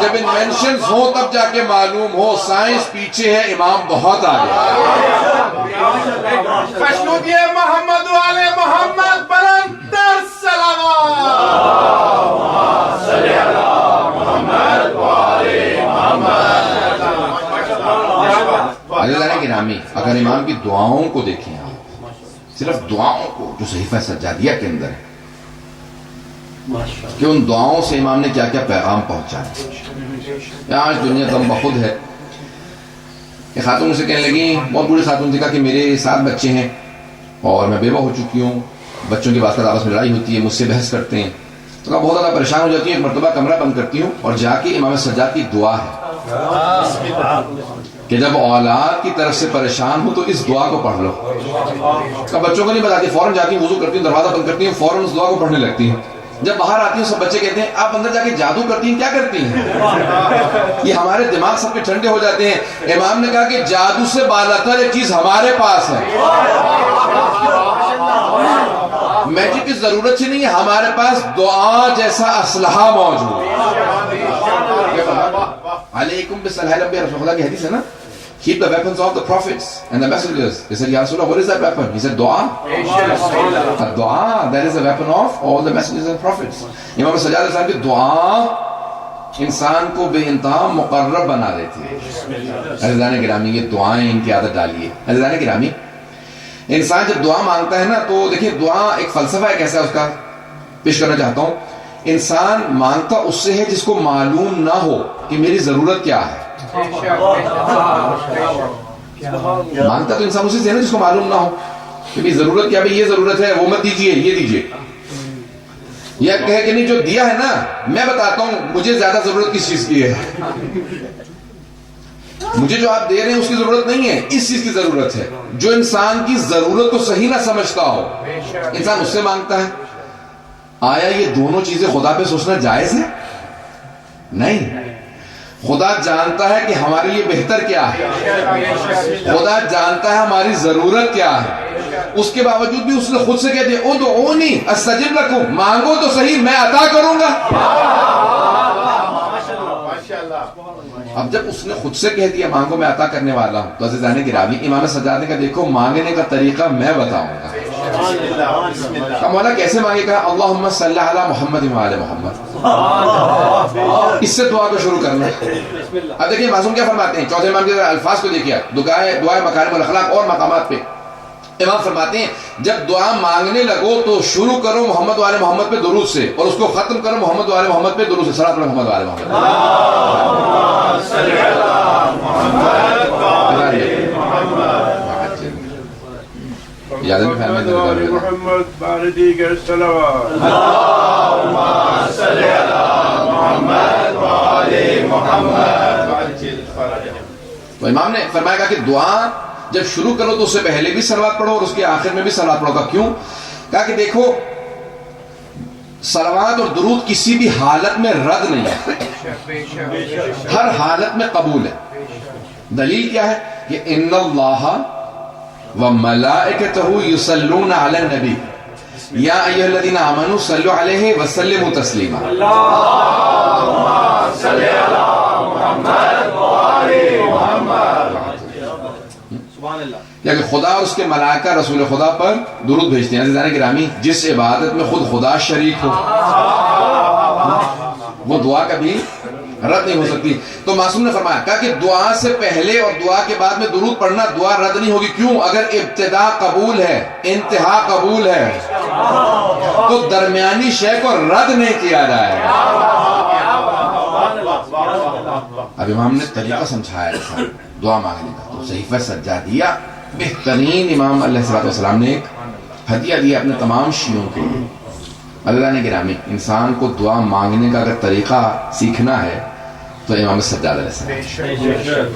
جب انوینشنز ہوں تب جا کے معلوم ہو سائنس پیچھے ہے, امام بہت آگے. خشنودی محمد والے محمد بلند تر صلوات. صلی اللہ محمد والے محمد. عزیزان گرامی, اگر امام کی دعاؤں کو دیکھیں آپ, صرف دعاؤں کو جو صحیفہ سجادیہ کے اندر ہے, کہ ان دعاؤں سے امام نے کیا کیا پیغام پہنچایا. آج دنیا غم بخود ہے. ایک خاتون مجھ سے کہنے لگی, بہت بوڑھی خاتون تھی, کہا کہ میرے 7 بچے ہیں اور میں بیوہ ہو چکی ہوں, بچوں کی بات کا آپس میں لڑائی ہوتی ہے, مجھ سے بحث کرتے ہیں, تو کہا بہت زیادہ پریشان ہو جاتی ہوں. ایک مرتبہ کمرہ بند کرتی ہوں اور جا کے امام سجاد کی دعا ہے کہ جب اولاد کی طرف سے پریشان ہو تو اس دعا کو پڑھ لو. کہا بچوں کو نہیں بتاتی, فوراً جاتی ہوں, وضو کرتی ہوں, دروازہ بند کرتی ہوں, فوراً اس دعا کو پڑھنے لگتی ہوں. جب باہر آتی ہوں سب بچے کہتے ہیں آپ اندر جا کے جادو کرتی ہیں, کیا کرتی ہیں؟ یہ ہمارے دماغ سب کے ٹھنڈے ہو جاتے ہیں. امام نے کہا کہ جادو سے بالاتر ایک چیز ہمارے پاس ہے, میجک کی ضرورت ہی نہیں ہے, ہمارے پاس دعا جیسا اسلحہ موجود ہے. علیکم بالسلام, رسول اللہ کی حدیث ہے نا, keep the weapons of the prophets and the messengers. They said, Ya Rasulullah, what is that weapon? He said, dua. Dua, that is the weapon of all the messengers and prophets. امام صلی اللہ علیہ وسلم کی دعا انسان کو بے انتہا مقرب بنا دیتی ہے. عزیزان گرامی, یہ دعائیں ان کی عادت ڈالیے. عزیزان گرامی, انسان جب دعا مانگتا ہے نا, تو دیکھیں دعا ایک فلسفہ ہے, کیسا اس کا پیش کرنا چاہتا ہوں. انسان مانگتا اس سے ہے جس کو معلوم نہ ہو کہ میری ضرورت کیا ہے. مانگتا تو انسان اسی سے ہے نا جس کو معلوم نہ ہو کہ ضرورت کیا, بھئی یہ ضرورت ہے, وہ مت دیجیے, یہ دیجیے. یا کہے کہ نہیں جو دیا ہے نا میں بتاتا ہوں مجھے زیادہ ضرورت کس چیز کی ہے، مجھے جو آپ دے رہے ہیں اس کی ضرورت نہیں ہے، اس چیز کی ضرورت ہے. جو انسان کی ضرورت کو صحیح نہ سمجھتا ہو انسان اس سے مانگتا ہے. آیا یہ دونوں چیزیں خدا پہ سوچنا جائز ہے؟ نہیں. خدا جانتا ہے کہ ہمارے لیے بہتر کیا ہے، خدا جانتا ہے ہماری ضرورت کیا ہے، اس کے باوجود بھی اس نے خود سے کہہ دیا ادعونی استجب لکم، مانگو تو صحیح میں عطا کروں گا. اب جب اس نے خود سے کہہ دیا مانگو میں عطا کرنے والا ہوں تو عزیزان گرامی امام سجاد نے کہا دیکھو مانگنے کا طریقہ میں بتاؤں گا. مولا کیسے مانگے؟ کہا اللہم صلی علی محمد وعلی محمد، اس سے دعا کو شروع کرنا. اب دیکھیں معصوم کیا فرماتے ہیں، چوتھے امام کے الفاظ کو دیکھئے، دعائے مکارم الاخلاق اور مقامات پہ امام فرماتے ہیں جب دعا مانگنے لگو تو شروع کرو محمد وعلی محمد پہ درود سے اور اس کو ختم کرو محمد وعلی محمد پہ درود سے. صلاۃ علی محمد وعلی محمد. یاد میں محمد باردی کے صلوات اللہم صلی علی محمد وعلی محمد. تو امام نے فرمایا کہ دعا جب شروع کرو تو اس سے پہلے بھی صلوات پڑھو اور اس کے آخر میں بھی صلوات پڑھو. گا کیوں؟ کہا کہ دیکھو صلوات اور درود کسی بھی حالت میں رد نہیں ہے، ہر حالت میں قبول ہے. دلیل کیا ہے کہ ان اللہ وملائکتہ یصلون علی النبی یا ایھا الذین آمنوا صلوا علیہ وسلموا تسلیما. اللہم صلی علی محمد وعلی محمد. یا کہ خدا اور اس کے ملائکہ رسول خدا پر درود بھیجتے ہیں. عزیزان گرامی جس عبادت میں خود خدا شریک ہو وہ دعا کبھی رد نہیں ہو سکتی. تو معصوم نے فرمایا کہا کہ دعا سے پہلے اور دعا کے بعد میں درود پڑھنا دعا رد نہیں ہوگی. کیوں؟ اگر ابتدا قبول ہے انتہا قبول ہے تو درمیانی شے کو رد نہیں کیا جائے. اب امام نے طریقہ سمجھایا دعا مانگنے کا. تو صحیفہ سجادیہ بہترین امام علیہ السلام نے ایک ہدیہ دیا اپنے تمام شیعوں کے لیے. اللہ نے گرامی انسان کو دعا مانگنے کا اگر طریقہ سیکھنا ہے تو امام سجاد علیہ السلام.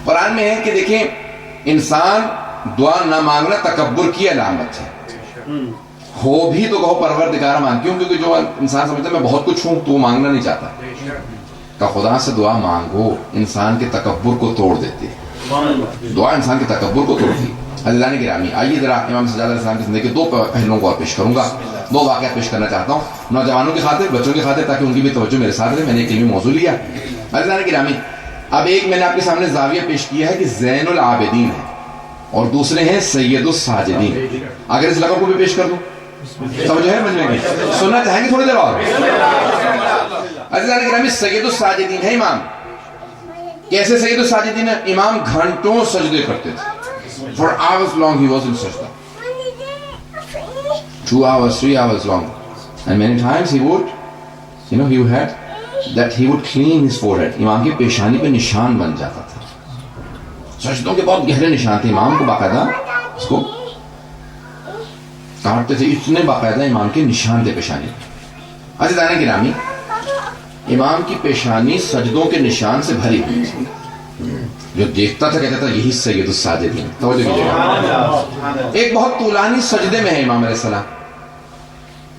قرآن میں ہے کہ دیکھیں انسان دعا نہ مانگنا تکبر کی علامت ہے. ہو بھی تو کہو پروردگار مانگ. کیوں؟ کیونکہ جو انسان سمجھتا ہے میں بہت کچھ ہوں تو وہ مانگنا نہیں چاہتا. کہ خدا سے دعا مانگو انسان کے تکبر کو توڑ دیتے. دعا انسان کے تکبر کو توڑتی. عزیزان گرامی آئیے ذرا امام سجاد علیہ السلام کی زندگی کے دو پہلوؤں کو اور پیش کروں گا. دو واقعات پیش کرنا چاہتا ہوں نوجوانوں کی خاطر بچوں کی خاطر تاکہ ان کی بھی توجہ میرے ساتھ رہے. میں نے ایک علمی موضوع لیا. عزیزان گرامی اب ایک میں نے آپ کے سامنے زاویہ پیش کیا ہے کہ زین العابدین ہے اور دوسرے ہیں سید الساجدین. اگر اس لقب کو بھی پیش کر دوں توجہ ہے مجھے سننا چاہیں گے تھوڑی دیر اور؟ عزیزان گرامی سید الساجدین ہے امام. کیسے سید الساجدین ہے؟ امام گھنٹوں سجدے کرتے تھے. For hours long he was in sajda. 2 hours, 3 hours long. And many times he would, he had that he would clean his forehead. امام کی پیشانی پہ نشان بن جاتا تھا. سجدوں کے بہت گہرے نشان تھے. امام کو باقاعدہ اس کو کاٹتے تھے. اتنے باقاعدہ امام کے نشان تھے پیشانی پہ. عزیزان گرامی امام کی پیشانی سجدوں کے نشان سے بھری ہوئی تھی. جو دیکھتا تھا کہتا تھا یہی سید الساجدین. توجہ کیجیے گا. ایک بہت طولانی سجدے میں ہے امام علیہ السلام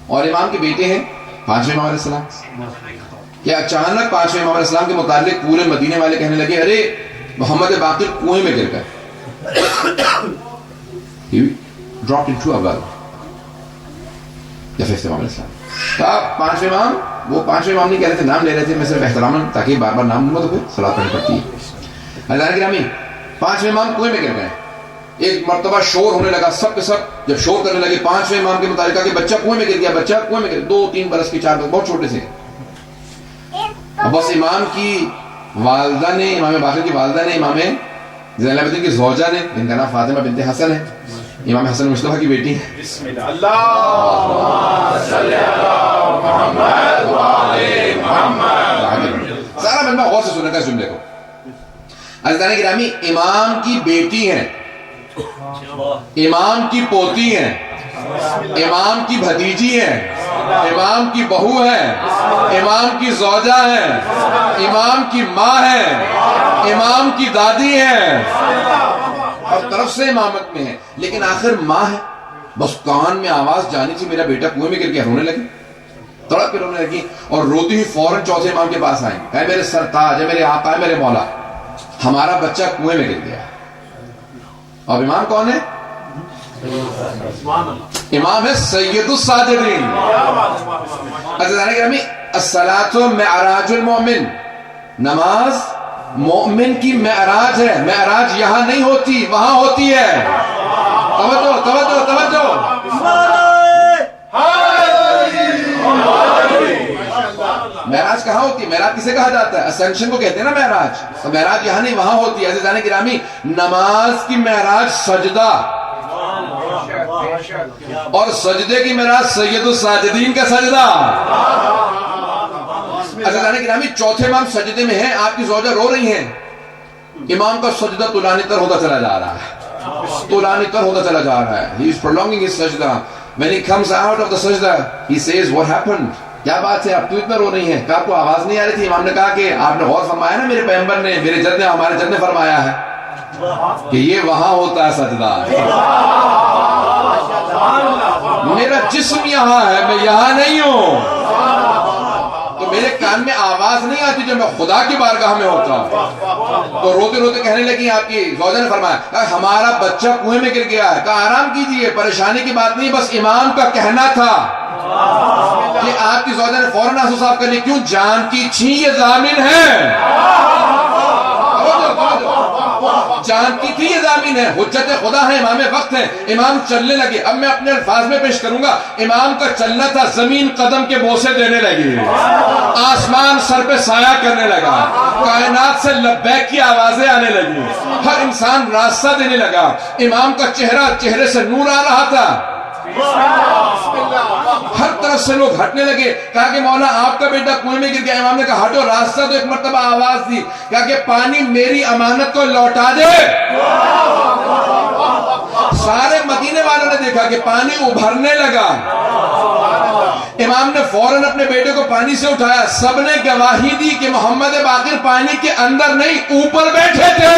اور امام کے بیٹے ہیں پانچویں امام علیہ السلام. کہ اچانک پانچویں امام علیہ السلام کے متعلق پورے مدینے والے کہنے لگے ارے محمد باقر کنویں میں گر گئے. He dropped into a well. The fifth امام علیہ السلام. پانچویں امام وہ پانچویں امام نہیں کہہ رہے تھے نام لے رہے تھے. میں صرف احترام تاکہ بار بار نام لوں تو پھر صلاۃ پڑھنی پڑتی ہے. اللہ گرامی پانچویں امام کنویں میں گر گئے. ایک مرتبہ شور ہونے لگا. سب کے سب جب شور کرنے لگے پانچویں امام کے متعلق کہ بچہ کنویں میں گر گیا بچہ کنویں میں گر. 2-3 برس کی 4 برس بہت چھوٹے سے. اب بس امام کی والدہ نے امام باقر کی والدہ نے امام زین العابدین کی زوجہ نے جن کا نام فاطمہ بنت حسن ہے امام حسن مصطفیٰ کی بیٹی ہے. بسم اللہ اللہم صلی علی محمد وعلی محمد. سارا مجمع غور سے سننے کا اس جملے کو. عزیزان گرامی امام کی بیٹی ہیں امام کی پوتی ہیں امام کی بھتیجی ہیں امام کی بہو ہیں، امام کی زوجہ ہیں، امام کی ماں ہیں، امام کی دادی ہیں، ہر طرف سے امامت میں ہے، لیکن آخر ماں ہے. بس کان میں آواز جانی تھی میرا بیٹا کنویں میں گر گیا، رونے لگی، تڑپ کے رونے لگی، اور روتی ہوئی فوراً چوتھے امام کے پاس آئیں، اے میرے سرتاج، اے میرے آقا، اے میرے مولا، ہمارا بچہ کنویں میں گر گیا. اب امام کون ہے؟ امام ہے سید الساجدین. عزیزان گرامی، الصلاۃ معراج المؤمن، نماز مومن کی معراج ہے. معراج یہاں نہیں ہوتی، وہاں ہوتی ہے. توجہ توجہ توجہ. معراج کہاں ہوتی ہے؟ معراج کسے کہا جاتا ہے؟ اسینشن کو کہتے ہیں نا معراج. تو معراج یہاں نہیں، وہاں ہوتی ہے. عزیزان گرامی، نماز کی معراج سجدہ، اور سجدے کی معراج سید الساجدین کا سجدہ. عزیزان گرامی، چوتھے امام سجدے میں ہیں، آپ کی زوجہ رو رہی ہیں، امام کا سجدہ طولانی تر ہوتا چلا جا رہا ہے، طولانی تر ہوتا چلا جا رہا ہے. He is prolonging his sajda. When he comes out of the sajda, he says, what happened? کیا بات ہے، آپ کیوں اتنا رو رہی ہیں؟ کہ آپ کو آواز نہیں آ رہی تھی؟ امام نے کہا کہ آپ نے غور فرمایا نا، میرے پیغمبر نے، میرے جد نے، ہمارے جد نے فرمایا ہے کہ یہ وہاں ہوتا ہے سجدہ. میرا جسم یہاں ہے، میں یہاں نہیں ہوں، تو میرے کان میں آواز نہیں آتی جب میں خدا کی بارگاہ میں ہوتا ہوں. تو روتے روتے کہنے لگی آپ کی زوجہ نے فرمایا، ہمارا بچہ کنویں میں گر گیا ہے. کہا آرام کیجئے، پریشانی کی بات نہیں، بس امام کا کہنا تھا. کہ آپ کی زوجہ نے فوراً آنسو صاف کر لی. کیوں؟ جانتی تھی یہ ضامن ہے، جانتی تھی یہ ضامن ہے، حجت خدا ہے، امام وقت ہے. امام چلنے لگے. اب میں اپنے الفاظ میں پیش کروں گا. امام کا چلنا تھا، زمین قدم کے بوسے دینے لگی، آسمان سر پہ سایہ کرنے لگا، کائنات سے لبیک کی آوازیں آنے لگی، ہر انسان راستہ دینے لگا. امام کا چہرے سے نور آ رہا تھا. ہر طرف سے لوگ ہٹنے لگے. کہا کہ مولا آپ کا بیٹا کنویں میں گر گیا. امام نے کہا ہٹو. راستہ تو ایک مرتبہ آواز دی. کہا کہ پانی میری امانت کو لوٹا دے. سارے مدینے والوں نے دیکھا کہ پانی ابھرنے لگا. امام نے فوراً اپنے بیٹے کو پانی سے اٹھایا. سب نے گواہی دی کہ محمد باقر پانی کے اندر نہیں، اوپر بیٹھے تھے.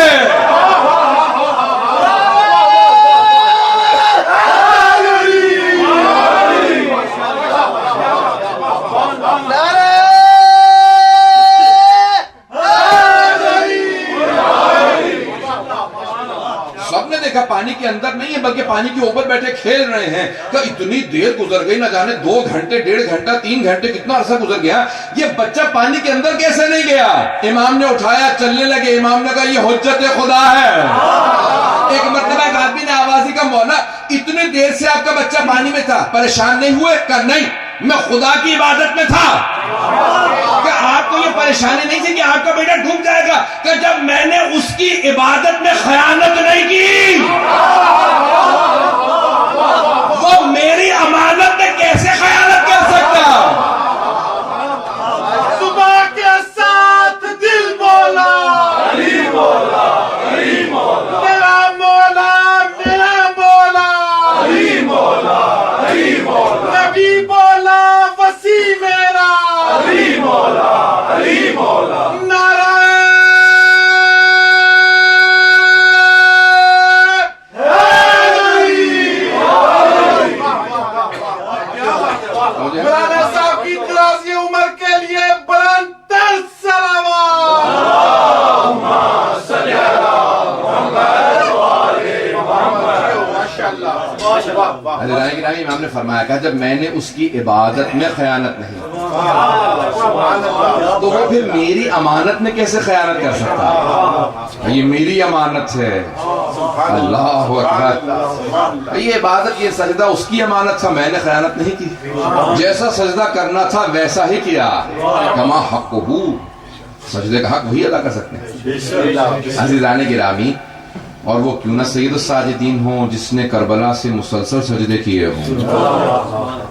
پانی کے اندر نہیں ہے بلکہ پانی کے اوپر بیٹھے کھیل رہے ہیں. کہ اتنی دیر گزر گئی، نہ جانے 2 گھنٹے، 1.5 گھنٹہ، 3 گھنٹے، کتنا عرصہ گزر گیا، یہ بچہ پانی کے اندر کیسے نہیں گیا؟ امام نے اٹھایا، چلنے لگے. امام نے کہا یہ حجت خدا ہے. ایک مرتبہ ایک آدمی نے آواز دی، کہا مولا اتنی دیر سے آپ کا بچہ پانی میں تھا، پریشان نہیں ہوئے؟ کہا نہیں، میں خدا کی عبادت میں تھا. کہ آپ کو یہ پریشانی نہیں تھی کہ آپ کا بیٹا ڈوب جائے گا؟ کہ جب میں نے اس کی عبادت میں خیانت نہیں کی، وہ میری امانت میں کیسے خیانت کر سکتا؟ صبح کے ساتھ دل بولا، علی مولا، علی مولا، میرا مولا، میرا مولا، علی مولا، علی مولا، نبی بولا وسیع میرا، علی مولا، علی مولا، نعرہ مولانا صاحب کی درازی عمر کے لیے بلند تر صلوات. اللہم صلی علی محمد و آل محمد. ماشاءاللہ. حضرت گرامی، امام نے فرمایا کہ جب میں نے اس کی عبادت میں خیانت نہیں تو وہ پھر میری امانت میں کیسے خیانت کر سکتا؟ یہ میری امانت ہے. اللہ اکبر. یہ عبادت، یہ سجدہ اس کی امانت تھا، میں نے خیانت نہیں کی. جیسا سجدہ کرنا تھا ویسا ہی کیا. کما حقہ، سجدے کا حق وہی ادا کر سکتے ہیں. عزیزان گرامی، اور وہ کیوں نہ سید الساجدین ہوں جس نے کربلا سے مسلسل سجدے کیے ہوں.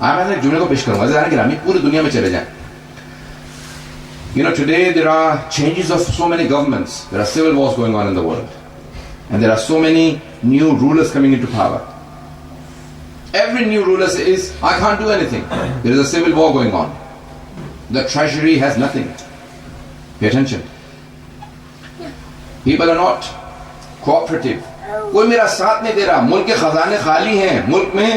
میں ایک جملے کو پیش کروں گا. عزیزان گرامی، پوری دنیا میں چلے جائیں. You know, today there are changes of so many governments. There are civil wars going on in the world. And there are so many new rulers coming into power. Every new ruler says, I can't do anything. There is a civil war going on. The treasury has nothing. Pay attention. People are not cooperative. کوئی میرا ساتھ نہیں دے رہا, ملک کے خزانے خالی ہیں, ملک میں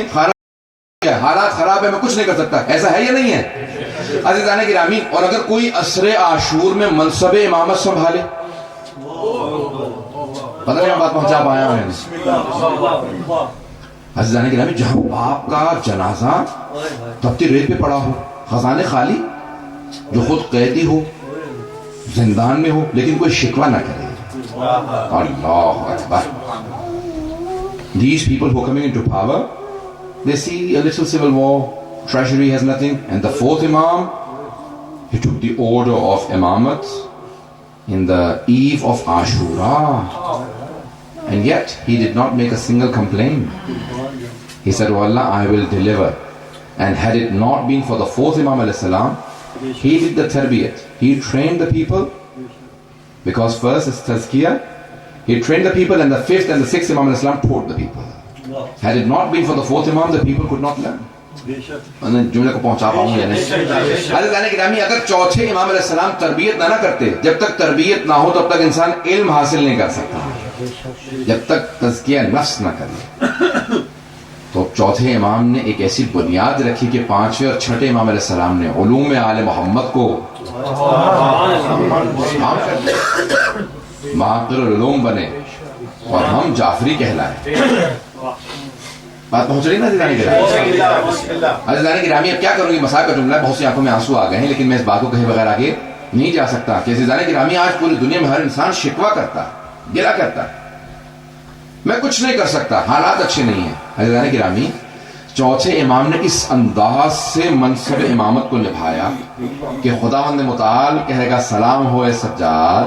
حالات خراب ہے, میں کچھ نہیں کر سکتا. ایسا ہے یا نہیں ہے عزیزان گرامی؟ اور اگر کوئی عصر عاشور میں منصب امامت سنبھالے, پتہ نہیں بات پہنچا پایا ہوں عزیزان گرامی, جہاں باپ کا جنازہ تپتی ریت پہ پڑا ہو, خزانے خالی, جو خود قیدی ہو, زندان میں ہو, لیکن کوئی شکوہ نہ کرے. اللہ اکبر. These people who are coming into power, they see a little civil war, treasury has nothing, and the fourth Imam, he took the order of Imamat in the eve of Ashura, and yet he did not make a single complaint. He said, oh Allah, I will deliver. And had it not been for the fourth Imam alayhi salam, he did the tarbiyat. He trained the people, because first is tazkiyah. He trained the people, and the fifth and the sixth Imam alayhi salam taught the people. Had it not been for the fourth Imam, the people could not learn. جملے کو پہنچا پاؤں یا نہیں؟ حضرت گرامی, اگر چوتھے امام علیہ السلام تربیت نہ کرتے, جب تک تربیت نہ ہو تب تک انسان علم حاصل نہیں کر سکتا. جب تک تزکیہ نفس نہ کرے, تو چوتھے امام نے ایک ایسی بنیاد رکھی کہ پانچویں اور چھٹے امام علیہ السلام نے علوم آل محمد کو معقل العلوم بنے, اور ہم جعفری کہلائے. بات پہنچ رہی نا عزیزان گرامی؟ عزیزان گرامی, اب کیا کروں گی, مسائل کا جملہ, بہت سی آنکھوں میں آنسو آ گئے ہیں, لیکن میں اس بات کو کہے بغیر آگے نہیں جا سکتا کہ عزیزان گرامی, آج پوری دنیا میں ہر انسان شکوہ کرتا ہے, گلہ کرتا ہے, میں کچھ نہیں کر سکتا, حالات اچھے نہیں ہیں. عزیزان گرامی, چوتھے امام نے اس انداز سے منصب امامت کو نبھایا کہ خداوند متعال کہے گا, سلام ہو اے سجاد,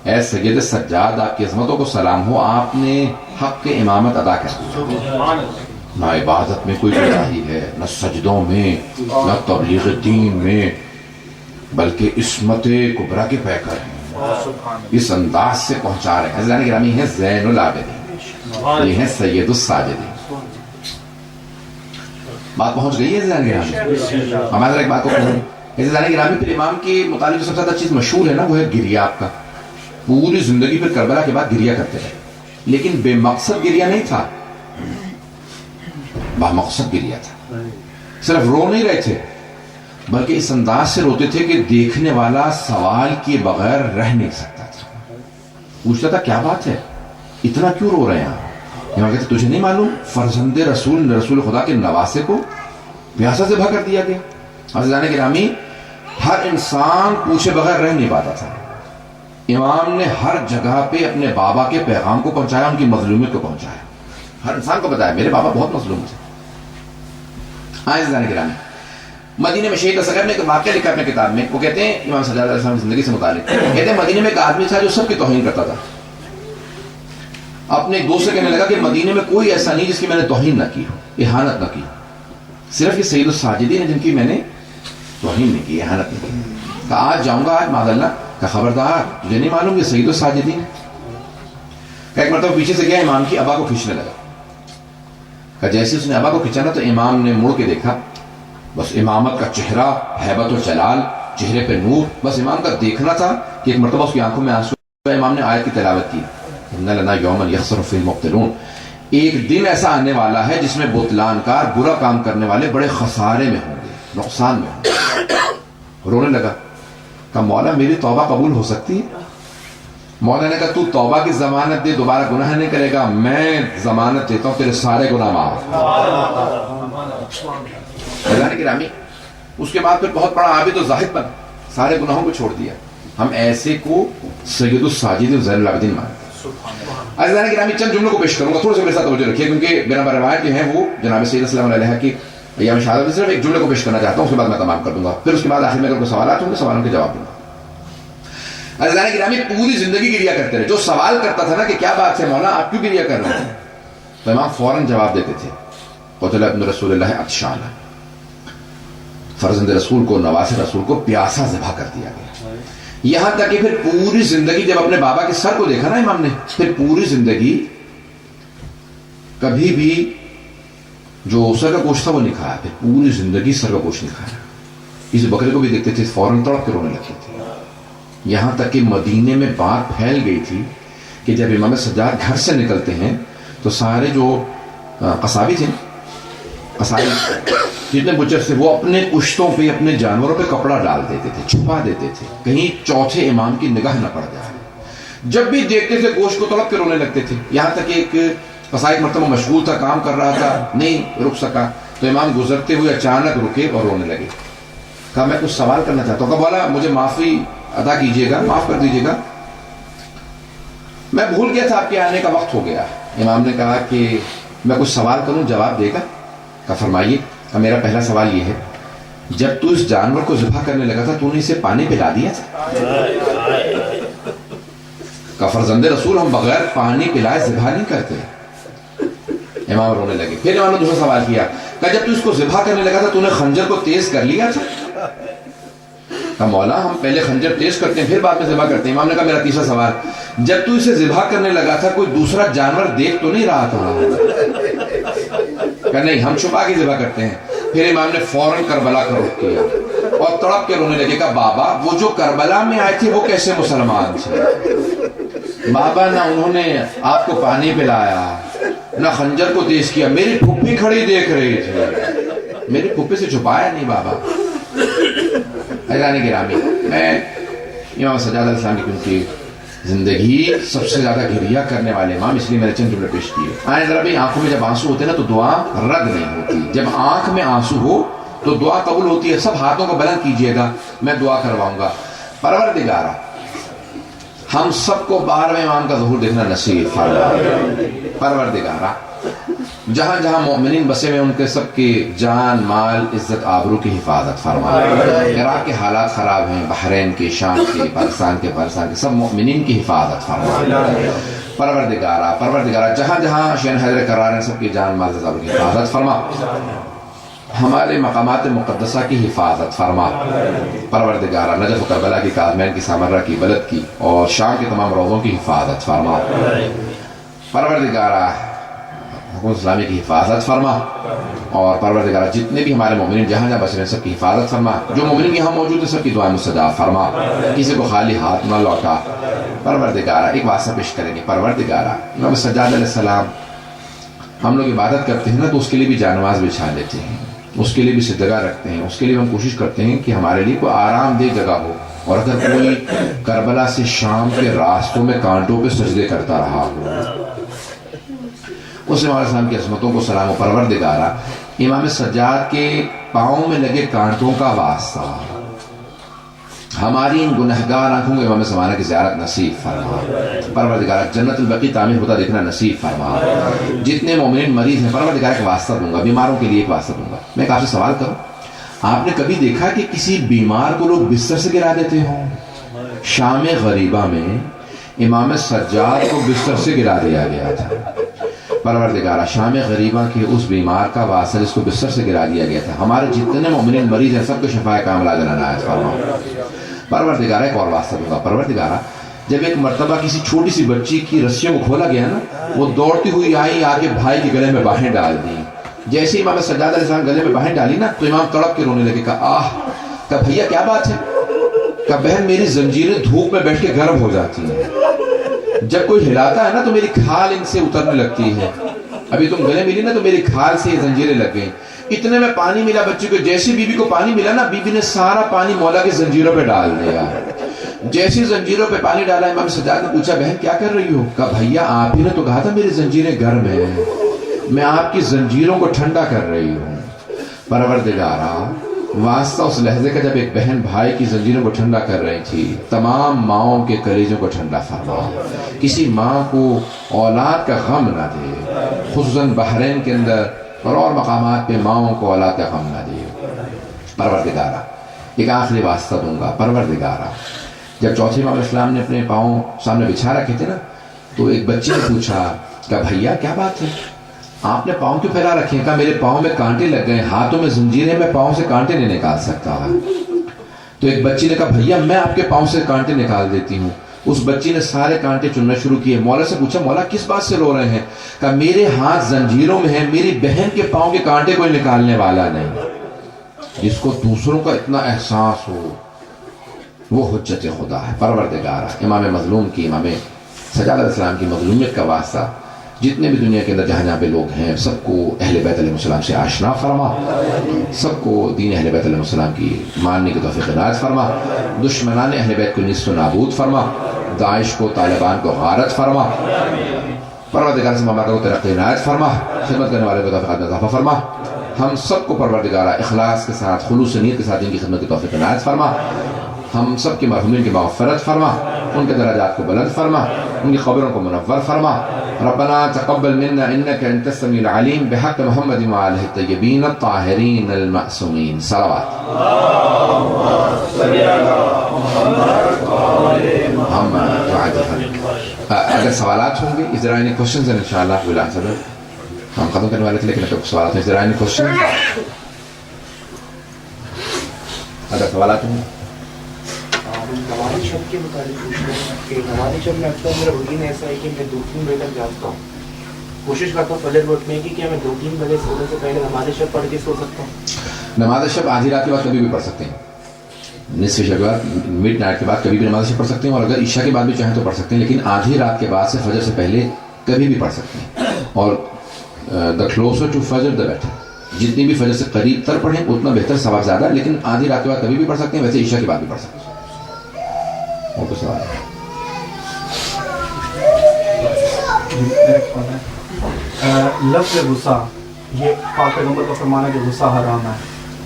اے سید سجاد, آپ کی عظمتوں کو سلام ہو, آپ نے حق امامت ادا کر دیا. نہ عبادت میں کوئی کوتاہی ہے, نہ سجدوں میں, نہ تبلیغ دین میں, بلکہ عصمت کبریٰ کے پیکر ہیں. اس انداز سے پہنچا رہے ہیں. حضرت گرامی ہیں زین العابدین, یہ ہیں سید الساجدین. بات پہنچ گئی ہے حضرت گرامی؟ ہمارے ایک بات کو کہوں, حضرت گرامی, پھر امام کے متعلق جو سب سے زیادہ چیز مشہور ہے نا, وہ ہے گریہ. آپ کا پوری زندگی پھر کربلا کے بعد گریہ کرتے رہے, لیکن بے مقصد گریہ نہیں تھا, با مقصد گریہ تھا. صرف رو نہیں رہے تھے, بلکہ اس انداز سے روتے تھے کہ دیکھنے والا سوال کیے بغیر رہ نہیں سکتا تھا. پوچھتا تھا, کیا بات ہے, اتنا کیوں رو رہے ہیں؟ یہاں کہتے, تجھے نہیں معلوم فرزند رسول خدا کے نواسے کو پیاسا ذبح کر دیا گیا. عزیزان گرامی, ہر انسان پوچھے بغیر رہ نہیں پاتا تھا. امام نے ہر جگہ پہ اپنے بابا کے پیغام کو پہنچایا, ان کی مظلومیت کو پہنچایا, ہر انسان کو بتایا میرے بابا بہت مظلوم تھے. عزیزان گرامی, مدینے میں شہید اصغر نے ایک واقعہ لکھا اپنے کتاب میں, وہ کہتے ہیں امام صلی اللہ علیہ وسلم کی زندگی سے متعلق, کہتے ہیں مدینے میں ایک آدمی تھا جو سب کی توہین کرتا تھا. اپنے ایک دوست سے کہنے لگا کہ مدینے میں کوئی ایسا نہیں جس کی میں نے توہین نہ کی ہو, اہانت نہ کی, صرف یہ سید الساجدین ہیں جن کی میں نے توہین نہیں کی, اہانت نہیں کی. کہا آج جاؤں گا, آج معاذ اللہ, کہ خبردار تجھے نہیں معلوم یہ سید الساجدین ہے. کہ ایک مرتبہ پیچھے سے گیا, امام کی ابا کو کھینچنے لگا. کہ جیسے اس نے ابا کو کھینچا نا, تو امام نے مڑ کے دیکھا, بس امامت کا چہرہ, ہیبت و جلال, چہرے پہ نور, بس امام کا دیکھنا تھا کہ ایک مرتبہ اس کی آنکھوں میں آنسو. امام نے آیت کی تلاوت کی, ان لنا یوما یخسر فیہ المبطلون, ایک دن ایسا آنے والا ہے جس میں بطلان کار, برا کام کرنے والے بڑے خسارے میں ہوں گے, نقصان میں ہوں گے. رونے لگا. کہا مولا میری توبہ قبول ہو سکتی ہے؟ مولا نے کہا تو توبہ کی ضمانت دے, دوبارہ گناہ نہیں کرے گا, میں ضمانت دیتا ہوں تیرے سارے گناہ معاف. حضرت گرامی, اس کے بعد پھر بہت بڑا عابد و زاہد بنا, سارے گناہوں کو چھوڑ دیا. ہم ایسے کو سید الساجدین زین العابدین مانتے. حضرت گرامی, چند جملوں کو پیش کروں گا, تھوڑے سے میرے ساتھ توجہ رکھیے, کیونکہ بنا روایت جو ہیں وہ جناب سید صلی اللہ علیہ کی ایام شہادت. صرف ایک جملے کو پیش کرنا چاہتا ہوں, اس کے بعد میں تمام کر دوں گا, پھر اس کے بعد آخر میں اگر کوئی سوالات ہوں گے سوالوں کے جواب دوں گا. حضرت گرامی, پوری زندگی گریہ کرتے رہے. جو سوال کرتا تھا نا کہ کیا بات ہے مولا آپ کیوں گریہ کر رہے ہیں, تو امام فوراً جواب دیتے تھے, قتل ابن رسول اللہ عطشان, فرزند رسول کو, نواسے رسول کو پیاسا ذبح کر دیا گیا. یہاں تک کہ پھر پوری زندگی, جب اپنے بابا کے سر کو دیکھا نا امام نے, پھر پوری زندگی کبھی بھی جو سر کا گوشت تھا وہ نہیں کھایا، پھر پوری زندگی سر کا گوشت نہیں کھایا. اس بکرے کو بھی دیکھتے تھے فوراً تڑپ کے رونے لگتے تھے. یہاں تک کہ مدینے میں بات پھیل گئی تھی کہ جب امام سجاد گھر سے نکلتے ہیں تو سارے جو قصابی تھے، قصابی جتنے بچر تھے، وہ اپنے پشتوں پہ اپنے جانوروں پہ کپڑا ڈال دیتے تھے، چھپا دیتے تھے کہیں چوتھے امام کی نگاہ نہ پڑ جائے. جب بھی دیکھتے تھے گوشت کو تڑپ کے رونے لگتے تھے. یہاں تک کہ ایک قصائی مرتبہ مشغول تھا، کام کر رہا تھا، نہیں رک سکا تو امام گزرتے ہوئے اچانک رکے اور رونے لگے. کہا میں کچھ سوال کرنا چاہتا ہوں. کہا بولا مجھے معافی عطا کیجیے گا، معاف کر دیجیے گا، میں بھول گیا تھا آپ کے آنے کا وقت ہو گیا. امام نے کہا کہ میں کچھ سوال کروں، جواب دے گا؟ کہا فرمائیے. کہا میرا پہلا سوال یہ ہے، جب تو اس جانور کو ذبح کرنے لگا تھا تو نے اسے پانی پلا دیا تھا؟ کہا فرزند رسول ہم بغیر پانی پلائے ذبح نہیں کرتے. امام رونے لگے. پھر امام نے دوسرا سوال کیا، کہا جب تو اس کو ذبح کرنے لگا تھا تو نے خنجر کو تیز کر لیا تھا؟ کہا مولا ہم پہلے خنجر تیز کرتے ہیں پھر بعد میں ذبح کرتے ہیں. امام نے کہا میرا تیسرا سوال، جب تو اسے ذبح کرنے لگا تھا کوئی دوسرا جانور دیکھ تو نہیں رہا تھا؟ کہا نہیں ہم چھپا کے ذبح کرتے ہیں. پھر امام نے فوراً کربلا کا رخ کیا اور تڑپ کے رونے لگے. کہا بابا وہ جو کربلا میں آئے تھے وہ کیسے مسلمان تھے؟ بابا نہ انہوں نے آپ کو پانی پلایا نہ خنجر کو تیز کیا، میری پھپھی کھڑی دیکھ رہی تھی، میری پھپھی سے چھپایا نہیں بابا. حیرانی گرامی، میں امام سجاد علیہ السلام کی کیونکہ زندگی سب سے زیادہ گھریا کرنے والے امام، اس لیے میں نے چند جملے پیش کیے. آئیں ذرا بھی آنکھوں میں جب آنسو ہوتے ہیں نا تو دعا رد نہیں ہوتی. جب آنکھ میں آنسو ہو تو دعا قبول ہوتی ہے. سب ہاتھوں کو بلند کیجئے گا، میں دعا کرواؤں گا. پروردگارہ ہم سب کو 12ویں امام کا ظہور دیکھنا نصیب فرما. پروردگارہ جہاں جہاں مومنین بسے میں ان کے سب کی جان مال عزت آبرو کی حفاظت فرما. عراق کے حالات خراب ہیں، بحرین کے، شام کے، پاکستان کے سب مومنین کی حفاظت فرما. پروردگارہ جہاں جہاں شین حیدر قرار ہیں سب کی جان مال عزت آبرو کی حفاظت فرما. ہمارے مقامات مقدسہ کی حفاظت فرما. پروردگارہ نجف و کربلا کی، قاسمین کی، سامرہ کی، بلد کی اور شام کے تمام روضوں کی حفاظت فرما. پروردگارہ حکومت اسلامی کی حفاظت فرما. اور پروردگارہ جتنے بھی ہمارے مومنین جہاں جہاں بسے ہیں سب کی حفاظت فرما. جو مومنین یہاں موجود ہیں سب کی دعائیں مستجاب فرما، کسی کو خالی ہاتھ نہ لوٹا. پروردگارہ ایک واسطہ پیش کریں گے. پروردگارہ امام سجاد علیہ السلام ہم لوگ عبادت کرتے ہیں نا تو اس کے لیے بھی جانواز بچھا لیتے ہیں، اس کے لیے بھی سجدہ رکھتے ہیں، اس کے لیے ہم کوشش کرتے ہیں کہ ہمارے لیے کوئی آرام دہ جگہ ہو. اور اگر کوئی کربلا سے شام کے راستوں میں کانٹوں پہ سجدے کرتا رہا ہو، اس امام علیہ السلام کی عظمتوں کو سلام. و پروردگارہ امام سجاد کے پاؤں میں لگے کانٹوں کا واسطہ ہماری ان گنہگار آنکھوں کو امام زمانہ کی زیارت نصیب فرما. پروردگارہ جنت البقیع تعمیر ہوتا دیکھنا نصیب فرما. جتنے مومنین مریض ہیں پروردگارہ ایک واسطہ دوں گا، بیماروں کے لیے ایک واسطہ دوں گا. میں ایک آپ سے سوال کروں، آپ نے کبھی دیکھا کہ کسی بیمار کو لوگ بستر سے گرا دیتے ہوں؟ شام غریبہ میں امام سجاد کو بستر سے گرا دیا گیا تھا. پروردگارہ شام غریبہ کے اس بیمار کا واسطہ جس کو بستر سے گرا دیا گیا تھا، ہمارے جتنے مومنین مریض ہیں سب کو شفاء کاملہ عنایت فرما. پروردگارہ ایک اور واسطہ دوں گا. پروردگارہ جب ایک مرتبہ کسی چھوٹی سی بچی کی رسیوں کو کھولا گیا نا، وہ دوڑتی ہوئی آئی، آ کے بھائی کے گلے میں باہیں ڈال دی. جیسے امام سجاد علیہ السلام گلے میں باہیں ڈالی نا تو امام تڑپ کے رونے لگے. کہا آہ، کہا بھیا کیا بات ہے؟ کہا بہن میری زنجیریں دھوپ میں بیٹھ کے گرم ہو جاتی ہیں، جب کوئی ہلاتا ہے نا تو میری کھال ان سے اترنے لگتی ہے. ابھی تم گلے ملی نا تو میری کھال سے یہ زنجیریں لگ گئیں. اتنے میں پانی ملا بچی کو، جیسی بی بی کو پانی ملا نا بی بی نے سارا پانی مولا کے زنجیروں پہ ڈال دیا. جیسی زنجیروں پہ پانی ڈالا امام سجاد نے پوچھا بہن کیا کر رہی ہو؟ کہا بھیا آپ ہی نے تو کہا تھا میری زنجیریں گرم ہیں، میں آپ کی زنجیروں کو ٹھنڈا کر رہی ہوں. پروردگارہ واسطہ اس لہجے کا جب ایک بہن بھائی کی زنجیروں کو ٹھنڈا کر رہی تھی، تمام ماؤں کے کلیجوں کو ٹھنڈا فرما. کسی ماں کو اولاد کا غم نہ دے، خصوصاً بحرین کے اندر اور مقامات پہ ماؤں کو اولاد کا غم نہ دے. پروردگارہ ایک آخری واسطہ دوں گا. پروردگارہ جب چوتھے امام اسلام نے اپنے پاؤں سامنے بچھا رکھے تھے نا تو ایک بچے نے پوچھا کہ بھیا کیا بات ہے، آپ نے پاؤں کیوں پھیلا رکھے؟ کہا میرے پاؤں میں کانٹے لگ گئے، ہاتھوں میں زنجیریں، میں پاؤں سے کانٹے نہیں نکال سکتا. تو ایک بچی نے کہا بھیا میں آپ کے پاؤں سے کانٹے نکال دیتی ہوں. اس بچی نے سارے کانٹے چننا شروع کیے. مولا سے پوچھا مولا کس بات سے رو رہے ہیں؟ کہا میرے ہاتھ زنجیروں میں ہیں, میری بہن کے پاؤں کے کانٹے کوئی نکالنے والا نہیں. جس کو دوسروں کا اتنا احساس ہو وہ حجت خدا ہے, پروردگار ہے. امام مظلوم کی, امام سجاد علیہ السلام کی مظلومیت کا واسطہ جتنے بھی دنیا کے اندر جہاں جہاں پہ لوگ ہیں سب کو اہل بیت علیہ السلام سے آشنا فرما, سب کو دین اہل بیت علیہ السلام کی ماننے کی توفیق عنایت فرما, دشمنان اہل بیت کو نیست و نابود فرما, داعش کو طالبان کو غارت فرما, پروردگار سے مملکت کو ترقی عنایت فرما, خدمت کرنے والے کو توفیقات میں اضافہ فرما. ہم سب کو پروردگار اخلاص کے ساتھ خلوص نیت کے ساتھ ان کی خدمت کی توفیق عنایت فرما. ہم سب کے مرحومین کی مغفرت فرما, ان کے درجات کو بلند فرما, ان کی قبروں کو منور فرما. ربنا تقبل منا انك انت السميع العليم بحق محمد وآله الطيبين الطاهرين المعصومين. صلوات. اگر سوالات ہوں گے, is there any questions and inshallah we'll answer them. ہم ختم کرنے والے تھے لیکن اگر سوالات ہیں, is there any questions? اگر سوالات ہوں گے. نماز شب کے متعلق پوچھ رہا ہوں کہ نماز شب میں اکثر میرا روٹین ایسا ہے کہ میں 2-3 بجے تک جاگتا ہوں. کوشش کرتا ہوں فجر وقت میں کہ میں 2-3 بجے سونے سے پہلے نماز شب پڑھ کے سو سکتا ہوں. نماز شب آدھی رات کے بعد کبھی بھی پڑھ سکتے ہیں, نصف شب کے بعد, مڈ نائٹ کے بعد کبھی بھی نماز شب پڑھ سکتے ہیں, اور اگر عشاء کے بعد بھی چاہیں تو پڑھ سکتے ہیں, لیکن آدھی رات کے بعد سے فجر سے پہلے کبھی بھی پڑھ سکتے ہیں. اور دا کلوزر ٹو فجر دا بیٹر, جتنی بھی فجر سے قریب تر پڑھیں اتنا بہتر, ثواب زیادہ ہے. لیکن آدھی رات کے بعد کبھی بھی پڑھ سکتے ہیں, ویسے عشاء کے بعد بھی پڑھ سکتے ہیں. اور کوئی سوال ہے؟ لفظ غصہ, یہ پاک پیغمبر کا فرمانا ہے کہ غصہ حرام ہے.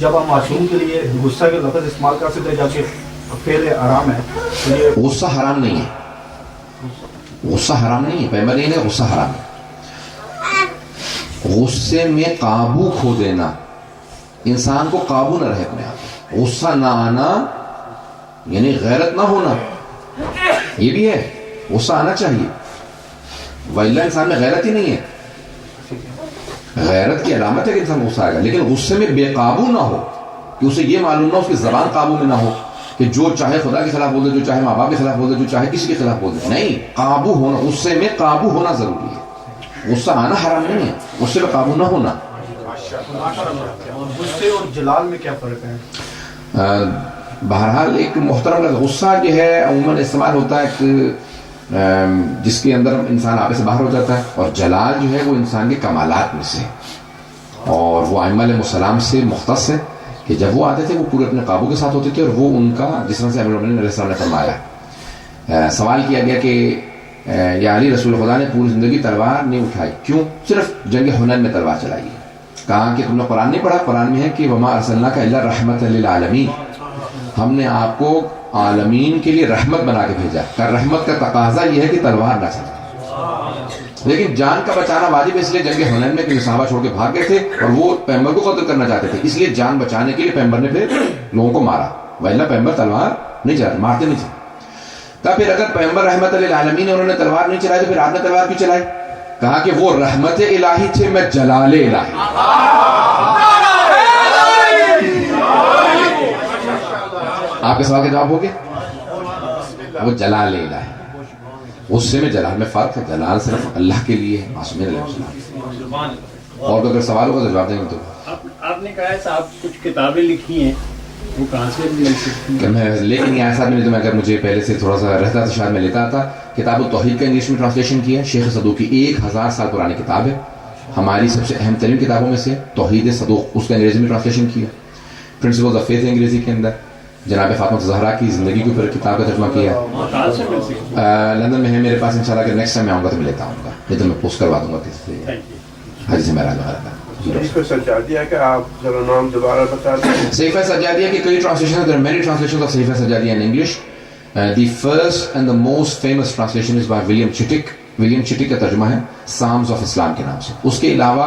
جب ہم معصوم کے لیے غصہ کے لفظ استعمال کر سکتے ہیں جبکہ فعل حرام ہے, تو یہ غصہ حرام نہیں ہے, غصہ حرام نہیں ہے. پیغمبر نہیں ہے غصہ حرام ہے. غصے میں قابو کھو دینا, انسان کو قابو نہ رہے اپنے آپ, غصہ نہ آنا یعنی غیرت نہ ہونا, یہ بھی ہے. غصہ آنا چاہیے, وإلا انسان میں غیرت ہی نہیں ہے. غیرت کی علامت ہے کہ انسان غصہ آئے گا, لیکن غصے میں بے قابو نہ ہو, کہ اسے یہ معلوم نہ ہو, اس کی زبان قابو میں نہ ہو کہ جو چاہے خدا کے خلاف بول دے, جو چاہے ماں باپ کے خلاف بول دے, جو چاہے کسی کے خلاف بول دے. نہیں, قابو ہونا, غصے میں قابو ہونا ضروری ہے. غصہ آنا حرام نہیں ہے, غصے میں قابو نہ ہونا. غصے اور جلال میں کیا فرق ہے؟ بہرحال ایک محترم لفظ غصہ جو ہے عموماً استعمال ہوتا ہے کہ جس کے اندر انسان آپے سے باہر ہو جاتا ہے, اور جلال جو ہے وہ انسان کے کمالات میں سے, اور وہ ائمہ علیہ السلام سے مختص ہے کہ جب وہ آتے تھے وہ پورے اپنے قابو کے ساتھ ہوتے تھے, اور وہ ان کا جس طرح سے امام علیہ السلام نے فرمایا. سوال کیا گیا کہ یا علی رسول خدا نے پوری زندگی تلوار نہیں اٹھائی, کیوں صرف جنگ حنین میں تلوار چلائی ہے؟ کہا کہ تم نے قرآن نہیں پڑھا, قرآن میں ہے کہ وما ارسلناک الا رحمۃ للعالمین, ہم نے آپ کو عالمین کے لیے رحمت بنا کے بھیجا. رحمت کا تقاضا یہ ہے کہ تلوار نہ چلائے, لیکن جان کا بچانا واجب ہے. اس لیے جنگ حنین میں کہ صحابہ چھوڑ کے بھاگ گئے تھے اور وہ پیغمبر کو قتل کرنا چاہتے تھے, اس لیے جان بچانے کے لیے پیغمبر نے پھر لوگوں کو مارا, وإلا پیغمبر تلوار نہیں چلاتے, مارتے نہیں تھے. تب پھر اگر پیغمبر رحمت للعالمین انہوں نے تلوار نہیں چلائی تو پھر آپ نے تلوار کیوں چلائی؟ کہا کہ وہ رحمت الہی تھے, میں جلال الہی. آپ کے سوال کا جواب ہو گیا, وہ جلال الہی. غصے میں جلال میں فرق ہے, جلال صرف اللہ کے لیے ہے, معصومین علیہ السلام. اور اگر سوال ہوگا تو جواب دیں گے. تو آپ نے کہا ہے صاحب کچھ کتابیں لکھی ہیں, وہ کہاں سے مل سکتی ہیں؟ میں لیکن یہ ایسا بھی نہیں, تو میں اگر مجھے پہلے سے تھوڑا سا رہتا تو شاید میں لیتا آتا. کتاب التوحید کا انگلش میں ٹرانسلیشن کیا ہے, شیخ صدوق کی 1000 سال پرانی کتاب ہے, ہماری سب سے اہم ترین کتابوں میں سے توحید صدوق, اس کا انگریزی میں ٹرانسلیشن کیا. پرنسپلز آف فیتھ انگریزی کے اندر, جناب فاطمہ زہرا کی زندگی کے اوپر کتاب کا ترجمہ کیا. لندن میں ہے میرے پاس, انشاءاللہ اگر نیکسٹ ٹائم میں آؤں گا تو میں لیتا آؤں گا, نہیں تو میں پوسٹ کروا دوں گا کسی سے. حاجی سے میرا وغیرہ کا صحیفہ سجادیہ کا آپ ذرا نام دوبارہ بتا دیں. صحیفہ سجادیہ کی کئی translation, there are many translations of Sahifa سجادیہ in English. The first and the most famous translation is by William Chittick. William Chittick کا ترجمہ ہے Psalms of Islam کے نام سے. اس کے علاوہ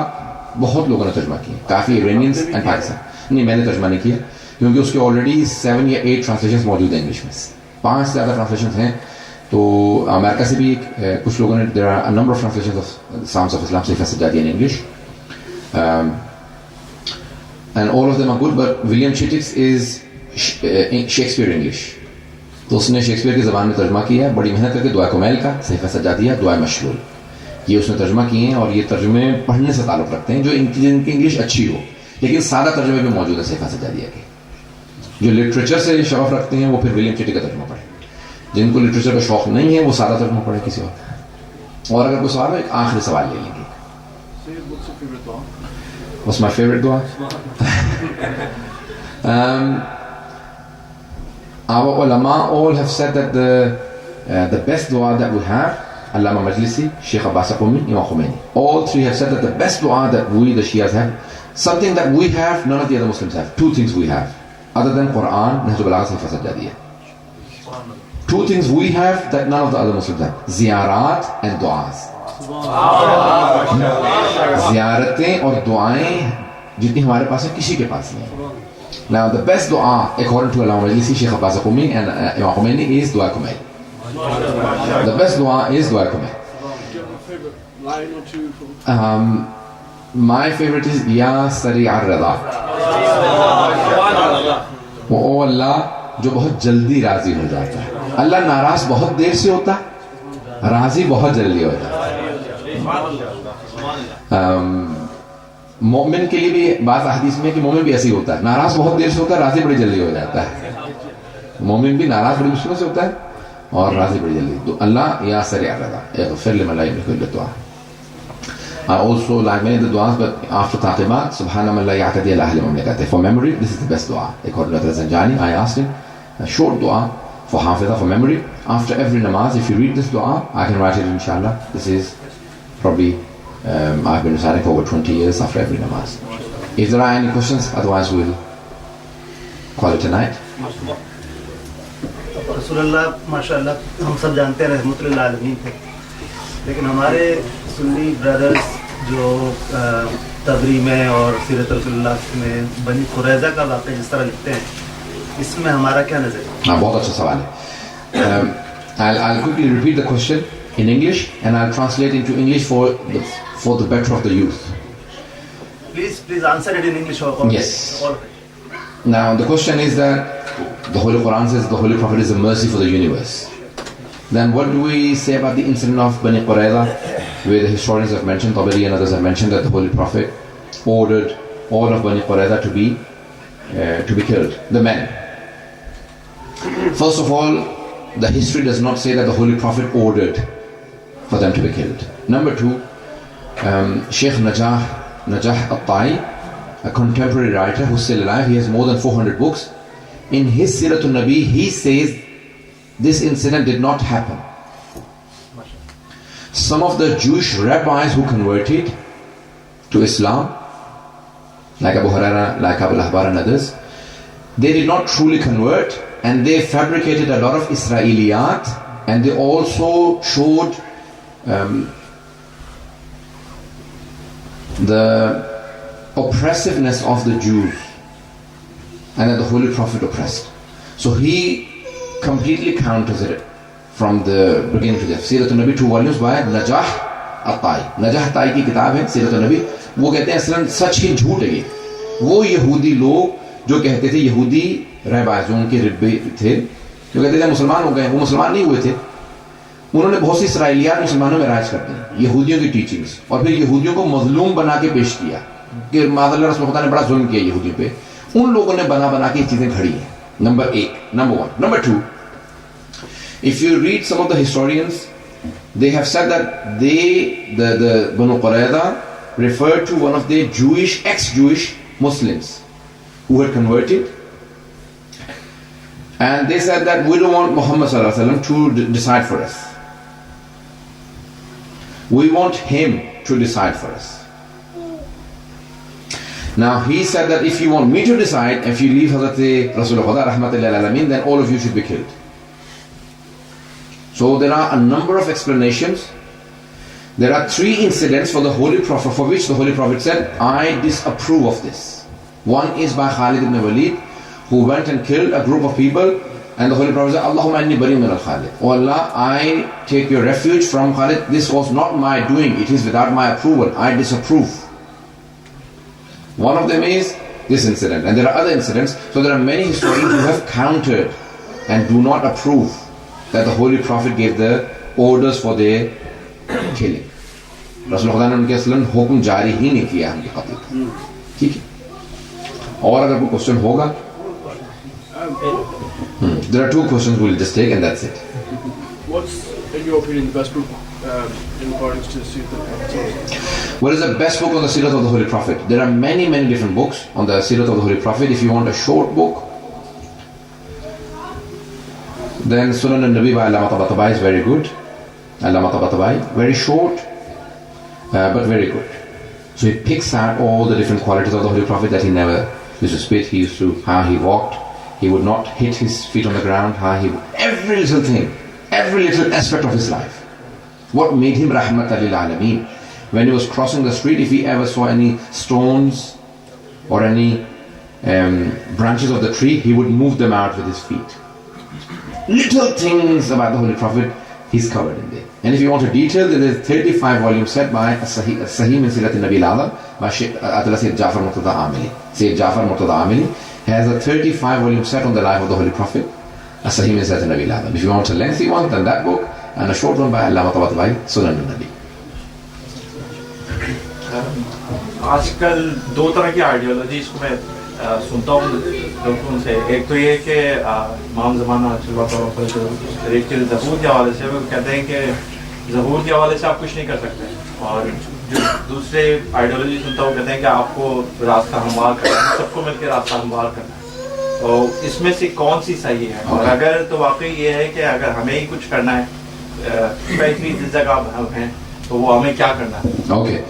بہت لوگوں نے ترجمہ کیا, کافی ایرانینز اینڈ پاکستان. نہیں, میں نے ترجمہ نہیں کیا کیونکہ اس کے آلریڈی 7 یا 8 ٹرانسلیشنز موجود ہیں انگلش میں, 5 سے زیادہ ٹرانسلیشنز ہیں. تو امریکہ سے بھی کچھ لوگوں نے, there are a number of translations of Psalms of Islam, Sahifa سجادیہ in English. And all of them are good, but William Chittick's is Shakespeare English. تو اس نے شیکسپیئر کی زبان میں ترجمہ کیا ہے بڑی محنت کر کے، دعائے کمیل کا، صحیفہ سجادیہ، دعائے مشلول، یہ اس نے ترجمہ کیے ہیں، اور یہ ترجمے پڑھنے سے تعلق رکھتے ہیں جو ان کی انگلش اچھی ہو، لیکن سادہ ترجمے بھی موجود ہے صحیفہ سجادیہ کے. جو لٹریچر سے شوق رکھتے ہیں وہ پھر ولیم چٹی کا ترجمہ پڑھیں، جن کو لٹریچر کا شوق نہیں ہے وہ سادہ ترجمہ پڑھیں کسی وقت. اور اگر کوئی سوال ہو ایک آخری سوال لے لیں گے. What's my favorite dua? Our ulama all have said that the best dua that we have, Allama Majlisi, Sheikh Abbas Qumi, Imam Khomeini, all three have said that the best dua that we, the Shias, have, something that we have, none of the other Muslims have. Two things we have, other than Quran, Nahj al-Balagha, Sayfa Sajjadiyya. Two things we have that none of the other Muslims have: ziyarat and du'as. زیارتیں اور دعائیں جتنی ہمارے پاس ہیں کسی کے پاس نہیں. Now the best dua according to Allama Majlisi, Sheikh Abbas Qumi and Imam Khomeini is dua kumail. The best dua is dua kumail. My favorite is Ya Sari ar-Rida. او اللہ جو بہت جلدی راضی ہو جاتا ہے. اللہ ناراض بہت دیر سے ہوتا ہے، راضی بہت جلدی ہو جاتا ہے. مومن کے لیے بھی بعض احادیث میں کہ مومن بھی ایسے ہی ہوتا ہے، ناراض بہت دیر سے ہوتا ہے، راضی بڑی جلدی ہو جاتا ہے. مومن بھی ناراض بڑی مشکل سے ہوتا ہے اور راضی بڑی جلدی. تو اللہ یا سریع رضا اغفر لمن لا یملک الا الدعاء. I also like many of the du'as, but after taqibat, subhana man la ya'tadi ala ahli mamlakatihi. For memory, this is the best dua. According to Zanjani, I asked him a short dua for hafiza, for memory. After every namaz, if you read this dua, I can write it inshallah. This is probably I've been reciting for over 20 years after every namaz. If there are any questions, otherwise we'll call it a night. رسول اللہ ماشاء اللہ ہم سب جانتے ہیں رحمۃ اللہ عالمین تھے، لیکن ہمارے سنی برادرز جو تبری میں اور سیرت رسول اللہ میں بنی قریظہ کا واقعہ جس طرح لکھتے ہیں، اس میں ہمارا کیا نظر ہے؟ بہت اچھا سوال ہے. I'll quickly repeat the question in English and I'll translate into English for the better of the youth. Please answer it in English. Yes. Now the question is that the Holy Quran says the Holy Prophet is a mercy for the universe. Then what do we say about the incident of Bani Qurayza, where the historians have mentioned, Tabari and others have mentioned that the Holy Prophet ordered all of Bani Qurayza to be killed, the men. First of all, the history does not say that the Holy Prophet ordered for them to be killed. Number two, Sheikh Najah al-Tai, a contemporary writer who's still alive, he has more than 400 books. In his Siratul Nabi, he says this incident did not happen. Some of the Jewish rabbis who converted to Islam, like Abu Huraira, like Abu al-Ahbar and others, they did not truly convert, and they fabricated a lot of Israeliyat, and they also showed the oppressiveness of the Jews, and that the Holy Prophet oppressed. So he completely counters it from the beginning to the end. Sirat al-Nabi, 2 volumes by Najah al-Tai. Najah al-Tai کی کتاب ہے Sirat al-Nabi. وہ کہتے ہیں اصلاً سچ ہی جھوٹ ہے. وہ یہودی لوگ جو کہتے تھے، یہودی رہبائز جو ان کے ربے تھے، جو کہتے تھے مسلمان ہو گئے، وہ مسلمان نہیں ہوئے تھے. انہوں نے بہت سی اسرائیلیات مسلمانوں میں رائج کر دی، یہودیوں کی ٹیچنگز، اور پھر یہودیوں کو مظلوم بنا کے پیش کیا کہ معاذ اللہ رسول خدا نے بڑا ظلم کیا یہودیوں پہ. ان لوگوں نے بنا کے یہ چیزیں کھڑی ہیں. Number 1. Number 2, if you read some of the historians, they have said that the Banu Qurayza referred to one of their ex-Jewish Muslims who had converted, and they said that we don't want Muhammad sallallahu alaihi wasallam to decide for us. We want him to decide for us. Now he said that if you want me to decide, if you leave Hazrat Rasulullah rahmatullahi alayhi, then all of you should be killed. So there are a number of explanations. There are 3 incidents for the Holy Prophet for which the Holy Prophet said, I disapprove of this. One is by Khalid ibn Walid, who went and killed a group of people, and the Holy Prophet said, Allahumma inni bari min al-Khalid. Oh Allah, I take your refuge from Khalid. This was not my doing. It is without my approval. I disapprove. One of them is this incident, and there are other incidents. So there are many historians who have countered and do not approve that the Holy Prophet gave the orders for their killing. رسول خدا نے ان کے اصلاً حکم جاری ہی نہیں کیا ان کے قتل کا. ٹھیک ہے. اور اگر کوئی کوشچن ہوگا, there are 2 questions we'll just take and that's it. What's, in your opinion, the best book in accordance to the Seerah of the Prophet? What is the best book on the Seerah of the Holy Prophet? There are many different books on the Seerah of the Holy Prophet. If you want a short book, then Sunan al-Nabi by Allama Tabatabai is very good. Allama Tabatabai, very short, but very good. So he picks out all the different qualities of the Holy Prophet, that he never used to spit, he used to, how he walked, he would not hit his feet on the ground, how he, every little thing, every little aspect of his life. What made him Rahmatan lil Alameen? When he was crossing the street, if he ever saw any stones or any branches of the tree, he would move them out with his feet. Little things about the Holy Prophet, he's covered in there. And if you want a detail, there is a 35-volume set by Sahih min Sirat al-Nabi al-Azam by Sayyid Jafar Murtada Amili. Sayyid Jafar Murtada Amili has a 35-volume set on the life of the Holy Prophet, Sahih min Sirat al-Nabi al-Azam. If you want a lengthy one, then that book, and a short one by Allama Tabatabai, Sunan al-Nabi. آج کل 2 طرح کی ideologies کو میں سنتا ہوں لوگوں سے. ایک تو یہ کہ امام زمانہ ایک چیز ظہور کے حوالے سے وہ کہتے ہیں کہ ظہور کے حوالے سے آپ کچھ نہیں کر سکتے, اور جو دوسرے آئیڈیالوجی سنتا ہوں کہتے ہیں کہ آپ کو راستہ ہموار کرنا ہے, سب کو مل کے راستہ ہموار کرنا ہے. تو اس میں سے کون سی صحیح ہے؟ اور اگر تو واقعی یہ ہے کہ اگر ہمیں ہی کچھ کرنا ہے, اسپیشلی جس جگہ ہم ہیں, تو وہ ہمیں کیا کرنا ہے؟ Okay.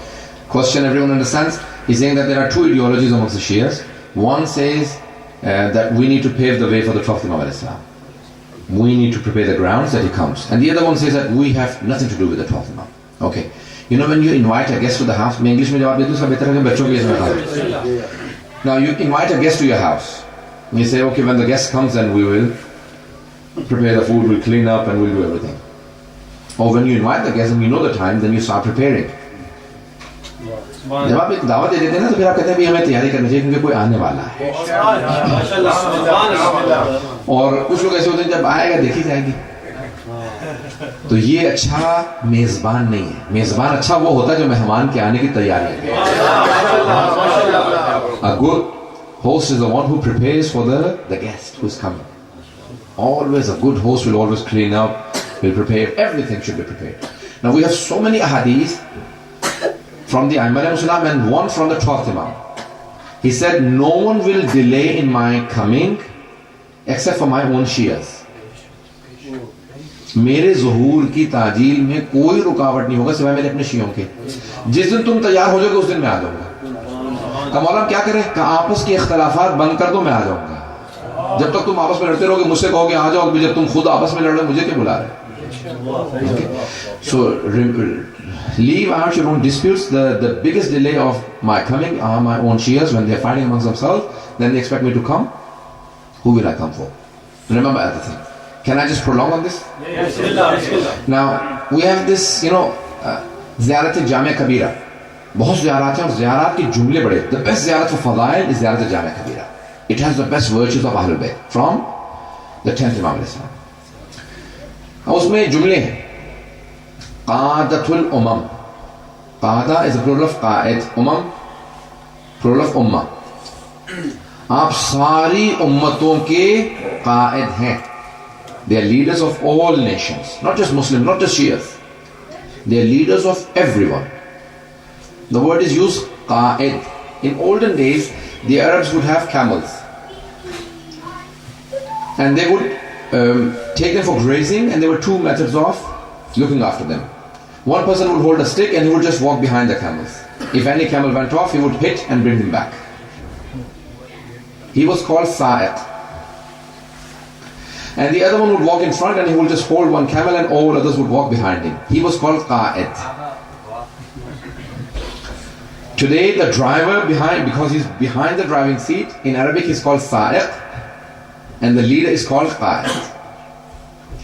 Question everyone understands? He's saying that there are 2 ideologies amongst the Shias. One says that we need to pave the way for the Prophet Muhammad Islam. We need to prepare the grounds that he comes. And the other one says that we have nothing to do with the Prophet Muhammad. Okay. You know, when you invite a guest to the house, میں English میں جواب دے دوں, اس کا بہتر ہے کہ بچوں کے اس میں کہا. Now you invite a guest to your house. You say, okay, when the guest comes, then we will prepare the food, we'll clean up, and we'll do everything. Or when you invite the guest and you know the time, then you start preparing. جب آپ ایک دعوت دے دیتے ہیں نا, تو پھر آپ کہتے ہیں بھی ہمیں تیاری کرنی چاہیے کیونکہ کوئی آنے والا ہے. اور کچھ لوگ ایسے ہوتے ہیں جب آئے گا دیکھی جائے گی. تو یہ اچھا میزبان نہیں ہے. میزبان اچھا وہ ہوتا ہے جو مہمان کے آنے کی تیاری ہے. A good host is the one who prepares for the guest who is coming. Always a good host will always clean up, will prepare, everything should be prepared. Now we have so many ahadith from the Imam and one from the 12th Imam. He said, no one will delay in my coming except for my own Shias. میرے ظہور کی تعجیل میں کوئی رکاوٹ نہیں ہوگا سوائے میرے اپنے شیعوں کے. جس دن تم تیار ہو جاؤ گے اس دن میں آ جاؤں گا. مولانا کیا کریں کہ آپس کے اختلافات بند کر دو, میں آ جاؤں گا. جب تک تم آپس میں لڑتے رہو گے مجھ سے کہو گے آ جاؤ, جب تم خود آپس میں لڑ رہے مجھے کیوں بلا رہے. So leave out your own disputes. The biggest delay of my coming are my own Shias. When they are fighting amongst themselves, then they expect me to come. Who will I come for? Remember everything. Can I just prolong on this? Yes. Now we have this, زیارت جامع کبیرہ. بہت زیارات ہیں اور زیارات کے جملے بڑے. The best زیارت for فضائل is زیارت جامع کبیرہ. It has the best virtues of Ahlul Bayt from the 10th Imam al-Islam. اس میں جملے ہیں. قادت الامم. قادہ is a plural of Quaid. Um plural of امہ. آپ ساری امتوں کے قائد ہیں. They are leaders of all nations, not just Muslims, not just Shias. They are leaders of everyone. The word is used qa'id. In olden days, the Arabs would have camels, and they would take them for grazing, and there were 2 methods of looking after them. One person would hold a stick and he would just walk behind the camels. If any camel went off, he would hit and bring him back. He was called sa'iq. And the other one would walk in front and he would just hold one camel and all others would walk behind him. He was called qa'id. Today the driver behind, because he's behind the driving seat, in Arabic he's called sa'iq and the leader is called qa'id.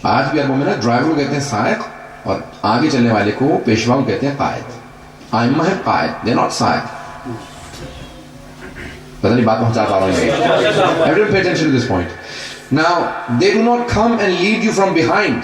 آج بھی عربوں میں نا driver کو کہتے ہیں سائق اور آگے چلنے والے کو پیشوا کو کہتے ہیں قائد. ائمہ ہے قائد, they're not سائق. پتہ نہیں بات پہنچا پا رہا ہوں. Everyone pay attention to this point. Now, they do not come and lead you from behind.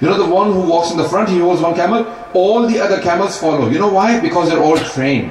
You know, the one who walks in the front, he holds one camel, all the other camels follow. You know why? Because they're all trained.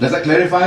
Does that clarify?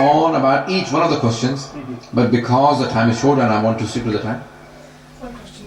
on about each one of the questions, but because the time is short and I want to stick to the time. One question.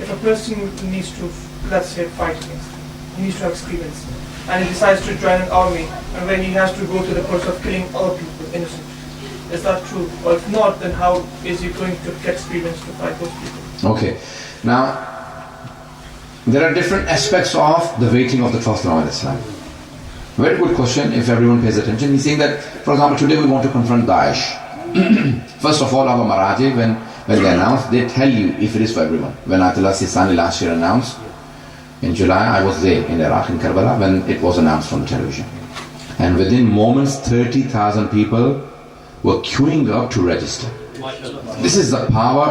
if a person needs to, let's say, fight against them, he needs to have experience, and he decides to join an army, and when he has to go to the process of killing other people, innocent, is that true? Or if not, then how is he going to get experience to fight those people? Okay. Now, there are different aspects of the waiting of the Prophet of Islam. Very good question if everyone pays attention. He's saying that, for example, today we want to confront Daesh. First of all, our Maraji, when they announce, they tell you if it is for everyone. When Ayatollah Sistani last year announced, in July, I was there in Iraq, in Karbala, when it was announced on television. And within moments, 30,000 people were queuing up to register. This is the power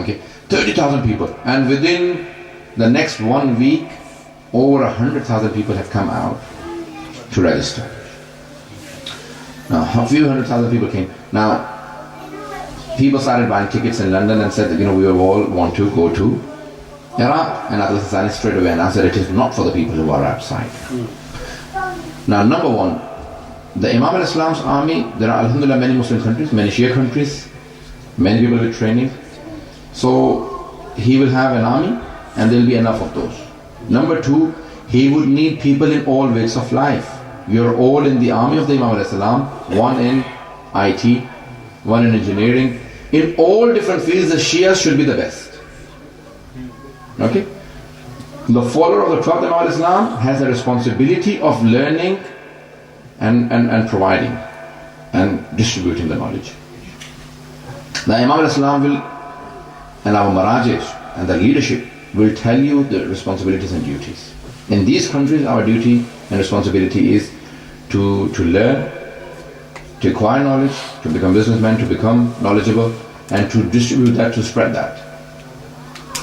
Okay, 30,000 people, and within the next 1 week, over 100,000 people have come out to register. Now, a few 100,000 people came. Now, people started buying tickets in London and said that, you know, we all want to go to Iraq. And Abdul Hassan straight away announced that it is not for the people who are outside. Now, number one, the Imam al-Islam's army, there are alhamdulillah many Muslim countries, many Shia countries, many people with training. So, he will have an army and there will be enough of those. Number two, he would need people in all walks of life. We are all in the army of the Imam al-Islam, one in IT, one in engineering. In all different fields, the Shias should be the best. Okay? The follower of the Prophet Imam al-Islam has a responsibility of learning and providing and distributing the knowledge. The Imam al-Islam will, and our Marajish and the leadership will tell you the responsibilities and duties. In these countries, our duty and responsibility is to learn, to acquire knowledge, to become businessmen, to become knowledgeable, and to distribute that, to spread that.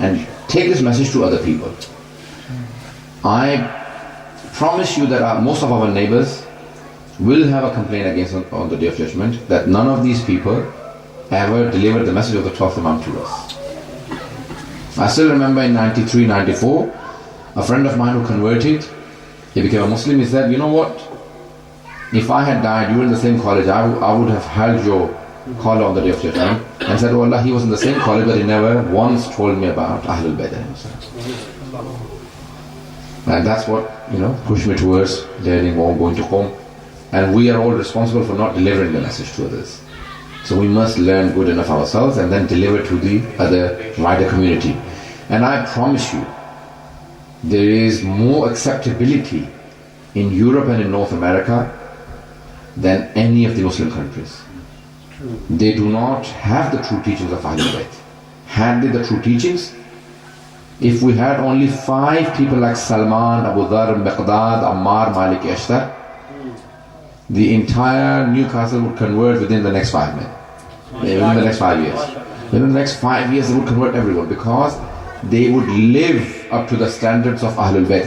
and take this message to other people. I promise you that most of our neighbors will have a complaint against us on the Day of Judgment that none of these people ever delivered the message of the 12th Imam to us. I still remember in 93, 94, a friend of mine who converted, he became a Muslim, he said, you know what, if I had died, you were in the same college, I would have held your collar on the Day of Judgment and said, oh Allah, he was in the same college but he never once told me about Ahlul Bayt himself. And that's what, pushed me towards learning more, going to Qaaim. And we are all responsible for not delivering the message to others. So we must learn good enough ourselves and then deliver to the other wider community. And I promise you, there is more acceptability in Europe and in North America than any of the Muslim countries. They do not have the true teachings of Ahlul Bayt. Had they the true teachings, if we had only 5 people like Salman, Abu Dhar, Miqdad, Ammar, Malik, Ashtar, the entire Newcastle would convert within the next 5 minutes, within the next 5 years. Within the next 5 years, they would convert everyone because they would live up to the standards of Ahlul Bayt.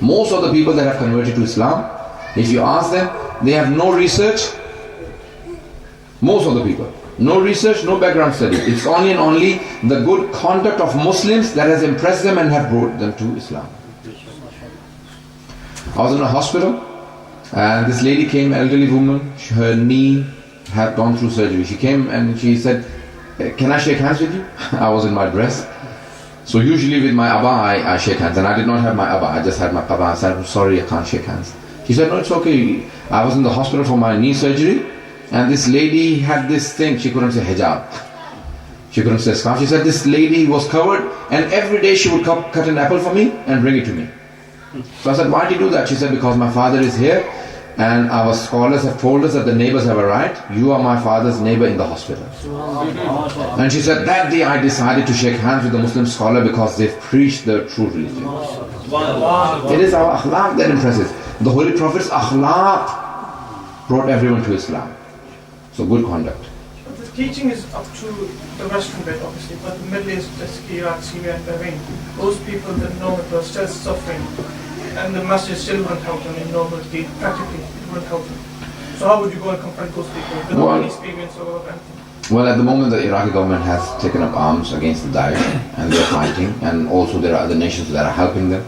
Most of the people that have converted to Islam, if you ask them, they have no research. Most of the people, no research, no background study. It's only and only the good conduct of Muslims that has impressed them and have brought them to Islam. I was in a hospital and this lady came, elderly woman, her knee had gone through surgery. She came and she said, can I shake hands with you? I was in my dress. So usually with my abba I shake hands, and I did not have my abba, I just had my abba. I said, I'm sorry, I can't shake hands. She said, no, it's okay. I was in the hospital for my knee surgery and this lady had this thing, she couldn't say hijab. She couldn't say scarf. She said this lady was covered and every day she would cut an apple for me and bring it to me. So I said, why did you do that? She said, because my father is here and our scholars have told us that the neighbors have a right. You are my father's neighbor in the hospital. And she said, that day I decided to shake hands with the Muslim scholar because they've preached the true religion. It is our akhlaq that impresses. The Holy Prophet's akhlaq brought everyone to Islam. So good conduct. The teaching is up to the Western bit, obviously, but the Middle East, Iraq, Syria and Bahrain, those people that know it are still suffering, and the message still won't help them in normality, practically it won't help them. So how would you go and confront those people without any experience or anything? Well, at the moment the Iraqi government has taken up arms against the Daesh and they're fighting, and also there are other nations that are helping them.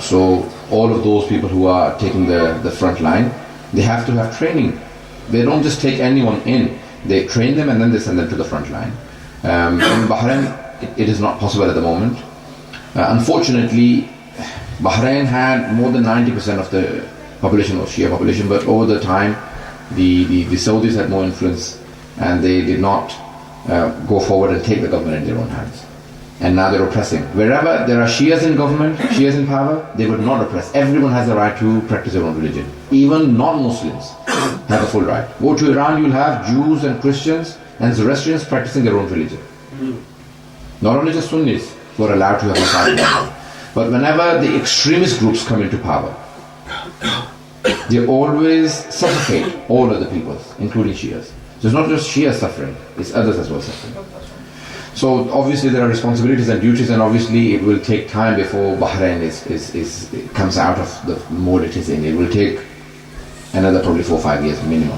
So all of those people who are taking the front line, they have to have training. They don't just take anyone in. They train them and then they send them to the front line. In Bahrain, it is not possible at the moment. Unfortunately, Bahrain had more than 90% of the population was Shia population, but over the time, the Saudis had more influence and they did not go forward and take the government in their own hands. And now they're oppressing. Wherever there are Shias in government, Shias in power, they would not oppress. Everyone has the right to practice their own religion. Even non-Muslims have a full right. Go to Iran, you'll have Jews and Christians and Zoroastrians practicing their own religion. Not only just Sunnis who are allowed to have a side. But whenever the extremist groups come into power, they always suffocate all other peoples, including Shias. So it's not just Shias suffering, it's others as well suffering. So obviously there are responsibilities and duties, and obviously it will take time before Bahrain comes out of the mode it is in. It will take another probably 4 or 5 years minimum,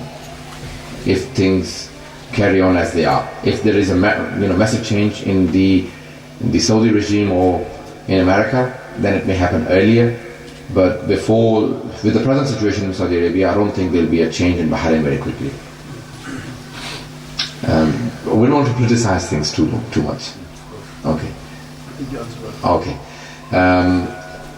if things carry on as they are. If there is a massive change in the Saudi regime or in America, then it may happen earlier. But before, with the present situation in Saudi Arabia, I don't think there will be a change in Bahrain very quickly. We don't want to criticize things too much. Okay. Okay.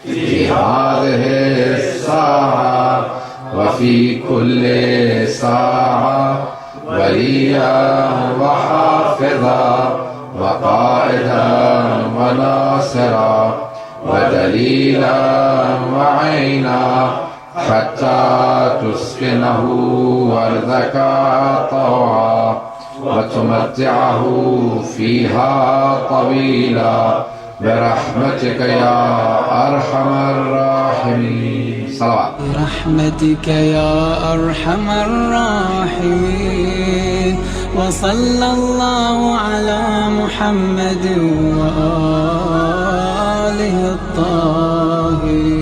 في هذه الساعة وفي كل ساعة وليا وحافظا وقائدا وناصرا ودليلا وعينا حتى تسكنه أرضك طوعا وتمتعه فيها طويلا برحمتك يا أرحم الراحمين. صلوات. برحمتك يا أرحم الراحمين. وصلى الله على محمد وآله الطاهرين.